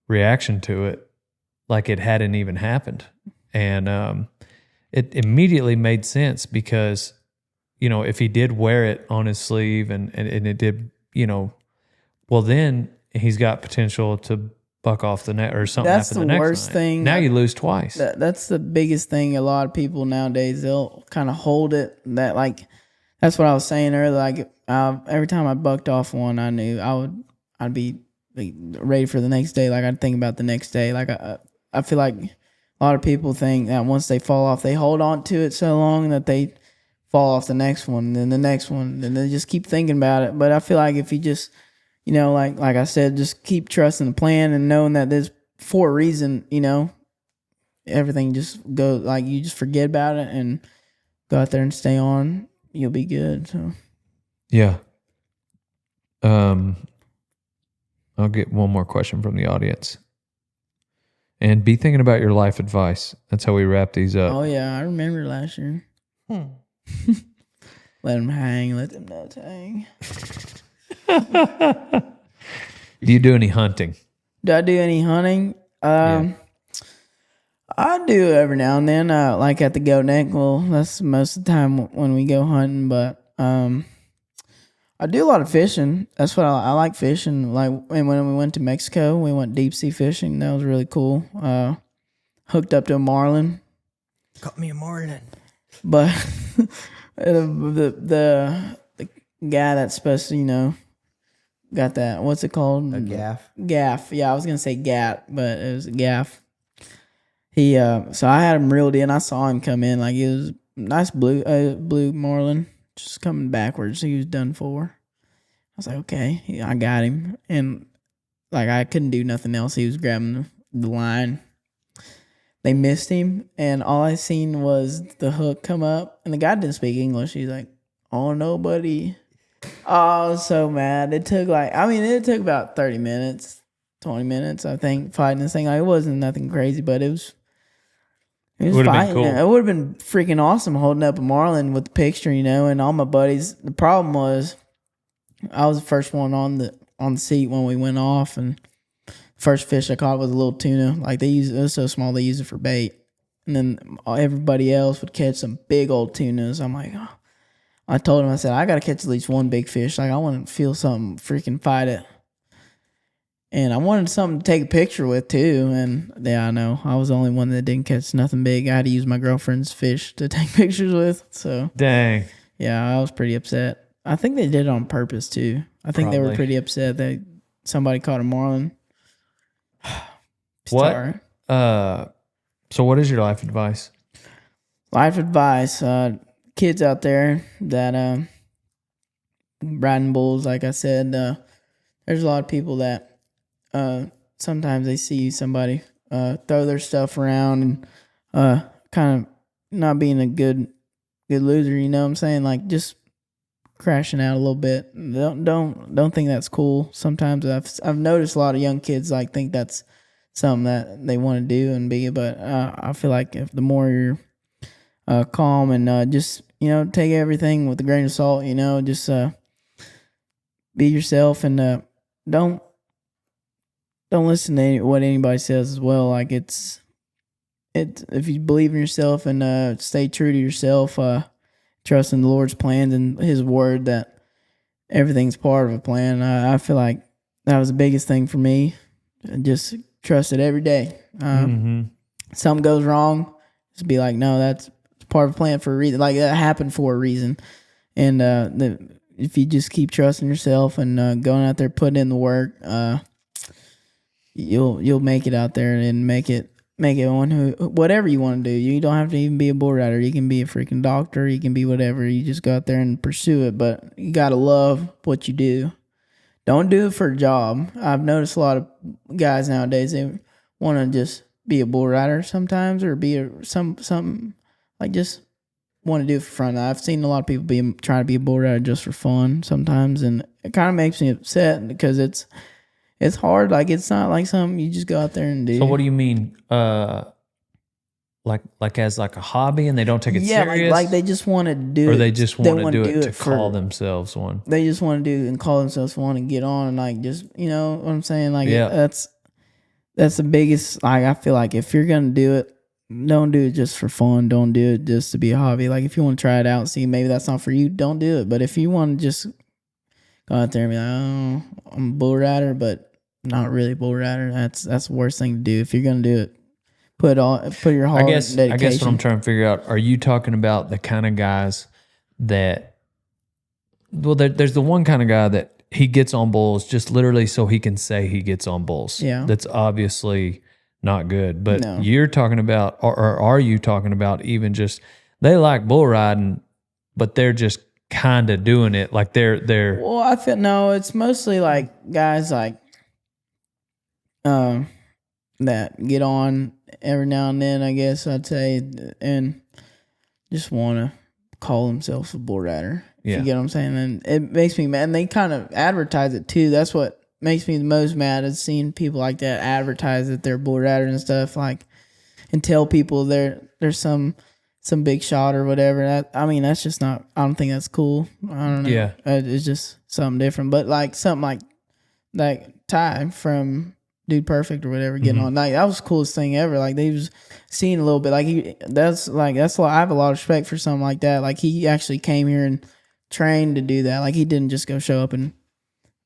reaction to it, like it hadn't even happened. And it immediately made sense because, you know, if he did wear it on his sleeve and it did, you know, well, then he's got potential to buck off the net or something. That's happen the the next worst night. thing. Now you lose twice. That's the biggest thing. A lot of people nowadays, they'll kind of hold it. That's what I was saying earlier. Like every time I bucked off one, I knew I'd be ready for the next day. Like I'd think about the next day. Like I feel like a lot of people think that once they fall off, they hold on to it so long that they fall off the next one, and then the next one, and they just keep thinking about it. But I feel like if you just, you know, like I said, just keep trusting the plan and knowing that there's for a reason, you know, everything just go like you just forget about it and go out there and stay on, you'll be good. So Yeah. I'll get one more question from the audience. And be thinking about your life advice. That's how we wrap these up. oh yeah, I remember last year. Let them hang, let them nuts hang. Do you do any hunting? Do I do any hunting? Yeah. I do every now and then. Like at the goat neck. Well, that's most of the time when we go hunting. But I do a lot of fishing. That's what I like fishing. Like and when we went to Mexico, we went deep sea fishing. That was really cool. Hooked up to a marlin. Caught me a marlin. But the guy that's supposed to, you know, got that. What's it called? A gaff. Gaff. Yeah, I was gonna say gat, but it was a gaff. He so I had him reeled in. I saw him come in like it was nice blue marlin, just coming backwards. He was done for. I was like, okay, I got him, and like I couldn't do nothing else. He was grabbing the line. They missed him, and all I seen was the hook come up, and the guy didn't speak English. He's like, "Oh no, buddy." Oh, I was so mad. It took about 30 minutes, 20 minutes, I think, fighting this thing. Like, it wasn't nothing crazy, but it was Would've been fighting. cool. It would have been freaking awesome holding up a marlin with the picture, you know, and all my buddies. The problem was I was the first one on the seat when we went off, and the first fish I caught was a little tuna. Like it was so small they use it for bait. And then everybody else would catch some big old tunas. I'm like, oh. I told him, I said, I got to catch at least one big fish. Like, I want to feel something, freaking fight it. And I wanted something to take a picture with too. And yeah, I know I was the only one that didn't catch nothing big. I had to use my girlfriend's fish to take pictures with. So Dang. yeah, I was pretty upset. I think they did it on purpose too. I think they were Probably. pretty upset that somebody caught a marlin. What? So what is your life advice? Life advice, kids out there that riding bulls, like I said, there's a lot of people that sometimes they see somebody throw their stuff around and kind of not being a good loser, you know what I'm saying? Like just crashing out a little bit. Don't think that's cool. Sometimes I've noticed a lot of young kids like think that's something that they want to do and be, but I feel like if the more you're calm and just, you know, take everything with a grain of salt, you know, just be yourself and don't listen to what anybody says as well. Like it's if you believe in yourself and stay true to yourself, trust in the Lord's plans and His word that everything's part of a plan. I feel like that was the biggest thing for me. Just trust it every day. Something goes wrong, just be like, no, that's part of a plan for a reason. Like that happened for a reason. And if you just keep trusting yourself and going out there putting in the work, you'll make it out there and make it one who whatever you want to do. You don't have to even be a bull rider. You can be a freaking doctor. You can be whatever. You just go out there and pursue it. But you gotta love what you do. Don't do it for a job. I've noticed a lot of guys nowadays, they want to just be a bull rider sometimes or be something like just want to do it for fun. I've seen a lot of people trying to be a bull rider just for fun sometimes, and it kind of makes me upset because it's hard. Like it's not like something you just go out there and do. So what do you mean? Like as like a hobby, and they don't take it serious? Like they just want to do it. Or they just want to do it to call themselves one. They just want to do and call themselves one and get on and like just, you know what I'm saying? Like that's the biggest, like I feel like if you're going to do it, don't do it just for fun. Don't do it just to be a hobby. Like if you want to try it out and see maybe that's not for you, don't do it. But if you want to just go out there and be like, oh, I'm a bull rider, but not really a bull rider, that's the worst thing to do. If you're going to do it, put your heart and dedication. I guess what I'm trying to figure out, are you talking about the kind of guys that, well, there's the one kind of guy that he gets on bulls just literally so he can say he gets on bulls. Yeah. That's obviously not good. But No. you're talking about, or are you talking about even just, they like bull riding, but they're just kind of doing it. Like they're. Well, I feel, no, it's mostly like guys like, that get on every now and then, I guess I'd say, and just want to call themselves a bull rider. Yeah. You get what I'm saying? And it makes me mad. And they kind of advertise it too. That's what makes me the most mad is seeing people like that advertise that they're bull rider and stuff, like, and tell people there's some big shot or whatever. I mean, that's just not, I don't think that's cool. I don't know. Yeah. It's just something different. But like something like Ty from Dude Perfect or whatever getting on, like that was the coolest thing ever. Like they was seeing a little bit, like that's why I have a lot of respect for something like that. Like he actually came here and trained to do that. Like he didn't just go show up and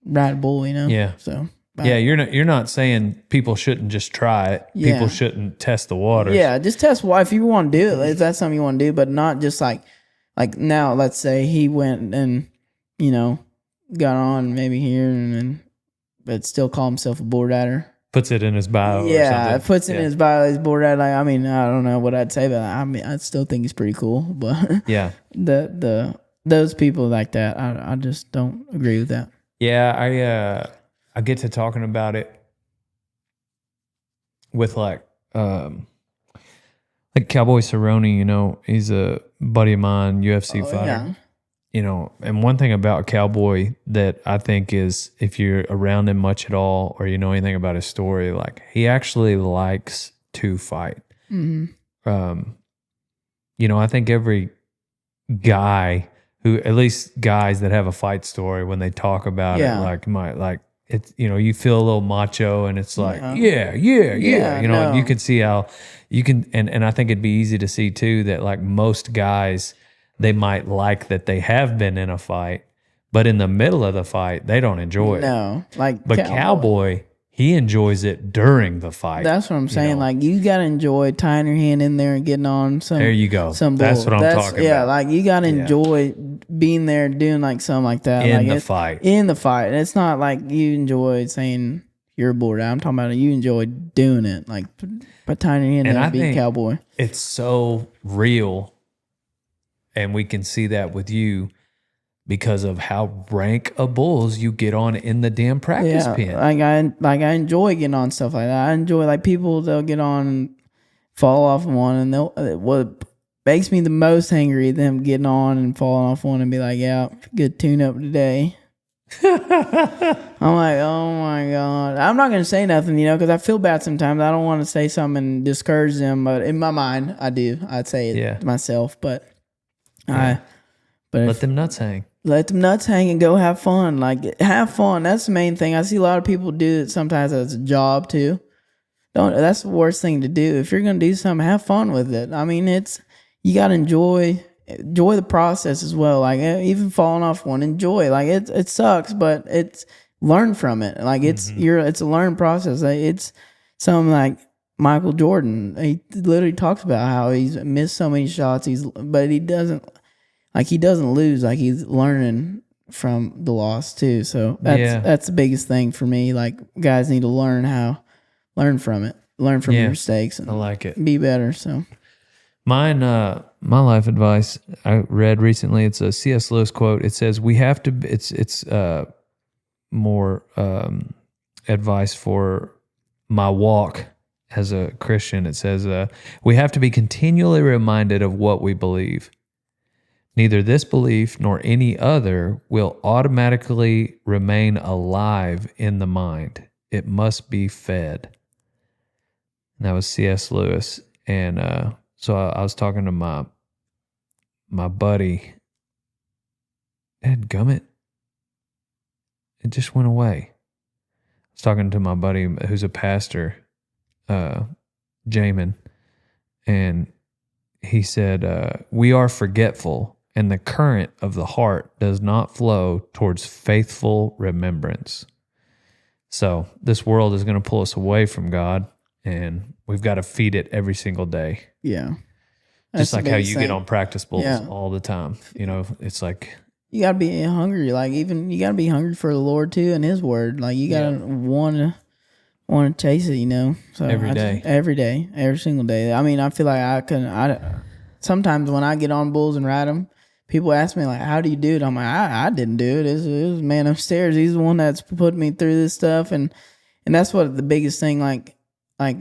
ride a bull, you know? Yeah. So Yeah, you're not saying people shouldn't just try it. Yeah. People shouldn't test the waters. Yeah, just test why if you want to do it, if that's something you want to do, but not just like now, let's say he went and, you know, got on maybe here and then, but still call himself a bull rider. Puts it in his bio. Yeah, or something. it puts it in his bio. He's bull rider. Like, I mean, I don't know what I'd say, but I mean, I still think he's pretty cool. But Yeah. those people like that, I just don't agree with that. Yeah, I get to talking about it with like Cowboy Cerrone, you know, he's a buddy of mine, UFC fighter. Yeah. You know, and one thing about Cowboy that I think is if you're around him much at all or you know anything about his story, like he actually likes to fight. Mm-hmm. You know, I think every guy who, at least guys that have a fight story, when they talk about Yeah. it, it's, you know, you feel a little macho and it's like, Yeah. yeah. You know, no. you can see how you can, and I think it'd be easy to see too that like most guys, they might like that they have been in a fight, but in the middle of the fight, they don't enjoy it. No, like But Cowboy, He enjoys it during the fight. That's what I'm saying. know. Like, you gotta enjoy tying your hand in there and getting on some. There you go. Some That's bull. what I'm talking Yeah, about. like you gotta enjoy being there, doing like something like that In like the fight. In the fight, and it's not like you enjoy saying you're bored. I'm talking about you enjoy doing it, like by tying your hand in And I and beat think cowboy. it's so real, and we can see that with you because of how rank of bulls you get on in the damn practice pen. Like I enjoy getting on stuff like that. I enjoy like people they'll get on and fall off one, and they'll what makes me the most angry them getting on and falling off one and be like, yeah, good tune up today. I'm like, oh my god. I'm not gonna say nothing, because I feel bad sometimes. I don't want to say something and discourage them, but in my mind, I do. I'd say it to myself, but Let them nuts hang. Let them nuts hang and go have fun. Like, have fun. That's the main thing. I see a lot of people do it sometimes as a job too. That's the worst thing to do. If you're gonna do something, have fun with it. I mean, you gotta enjoy the process as well. Like, even falling off one, enjoy. Like, it sucks, but it's learn from it. Like, it's a learned process. Like, it's something like Michael Jordan. He literally talks about how he's missed so many shots. But he doesn't lose. Like, he's learning from the loss too. So that's the biggest thing for me. Like, guys need to learn from it, learn from your mistakes, and I like it. Be better. So mine, my life advice I read recently. It's a C.S. Lewis quote. It says we have to. It's more advice for my walk as a Christian. It says we have to be continually reminded of what we believe. Neither this belief nor any other will automatically remain alive in the mind. It must be fed. And that was C.S. Lewis. And so I was talking to my buddy. Dadgummit. It just went away. I was talking to my buddy who's a pastor, Jamin, and he said, we are forgetful, and the current of the heart does not flow towards faithful remembrance. So this world is going to pull us away from God, and we've got to feed it every single day. yeah, Just like how you get on practice bulls all the time. It's like you gotta be hungry. Like, even you gotta be hungry for the Lord too and His word. Like, you gotta want to chase it. So every day, every single day. I mean, I feel like sometimes when I get on bulls and ride them, people ask me like, "How do you do it?" I'm like, I didn't do it. It was a man upstairs. He's the one that's put me through this stuff, and that's what the biggest thing. Like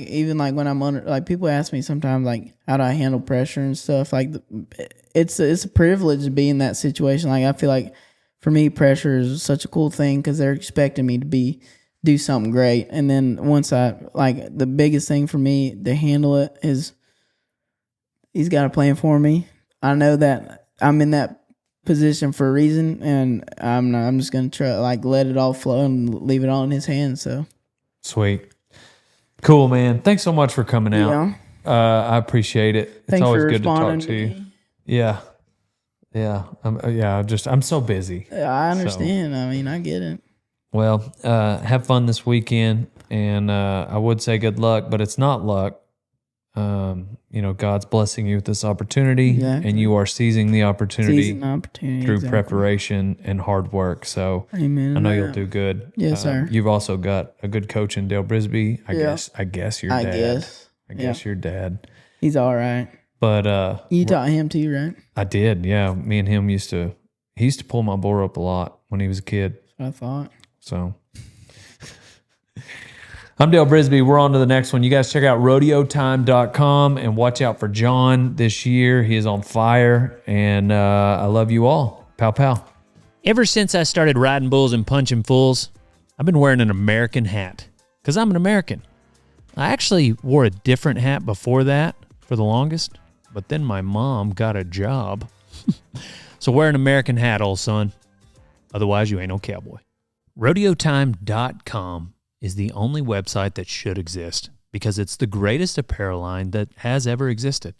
even like when I'm under, like, people ask me sometimes like, how do I handle pressure and stuff? Like, it's a privilege to be in that situation. Like, I feel like for me, pressure is such a cool thing because they're expecting me to do something great, and then once the biggest thing for me to handle it is He's got a plan for me. I know that I'm in that position for a reason, and I'm just gonna try let it all flow and leave it all in His hands. So sweet, cool, man. Thanks so much for coming out. Yeah. I appreciate it. It's always good to talk to you. Yeah. I'm so busy. I understand. I mean, I get it. Well, have fun this weekend, and I would say good luck, but it's not luck. God's blessing you with this opportunity, and you are seizing the opportunity, through preparation and hard work. So Amen. I know you'll do good. Yes, sir. You've also got a good coach in Dale Brisby. I guess your dad. I guess your dad. He's all right. But you taught him too, right? I did. Yeah, me and him he used to pull my boar up a lot when he was a kid. That's what I thought. So I'm Dale Brisby. We're on to the next one. You guys check out rodeotime.com and watch out for John this year. He is on fire, and I love you all. Pow, pow. Ever since I started riding bulls and punching fools, I've been wearing an American hat because I'm an American. I actually wore a different hat before that for the longest, but then my mom got a job. So wear an American hat, old son. Otherwise, you ain't no cowboy. Rodeotime.com is the only website that should exist because it's the greatest apparel line that has ever existed.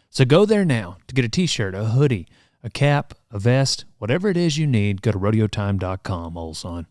So go there now to get a t-shirt, a hoodie, a cap, a vest, whatever it is you need. Go to rodeotime.com, old son.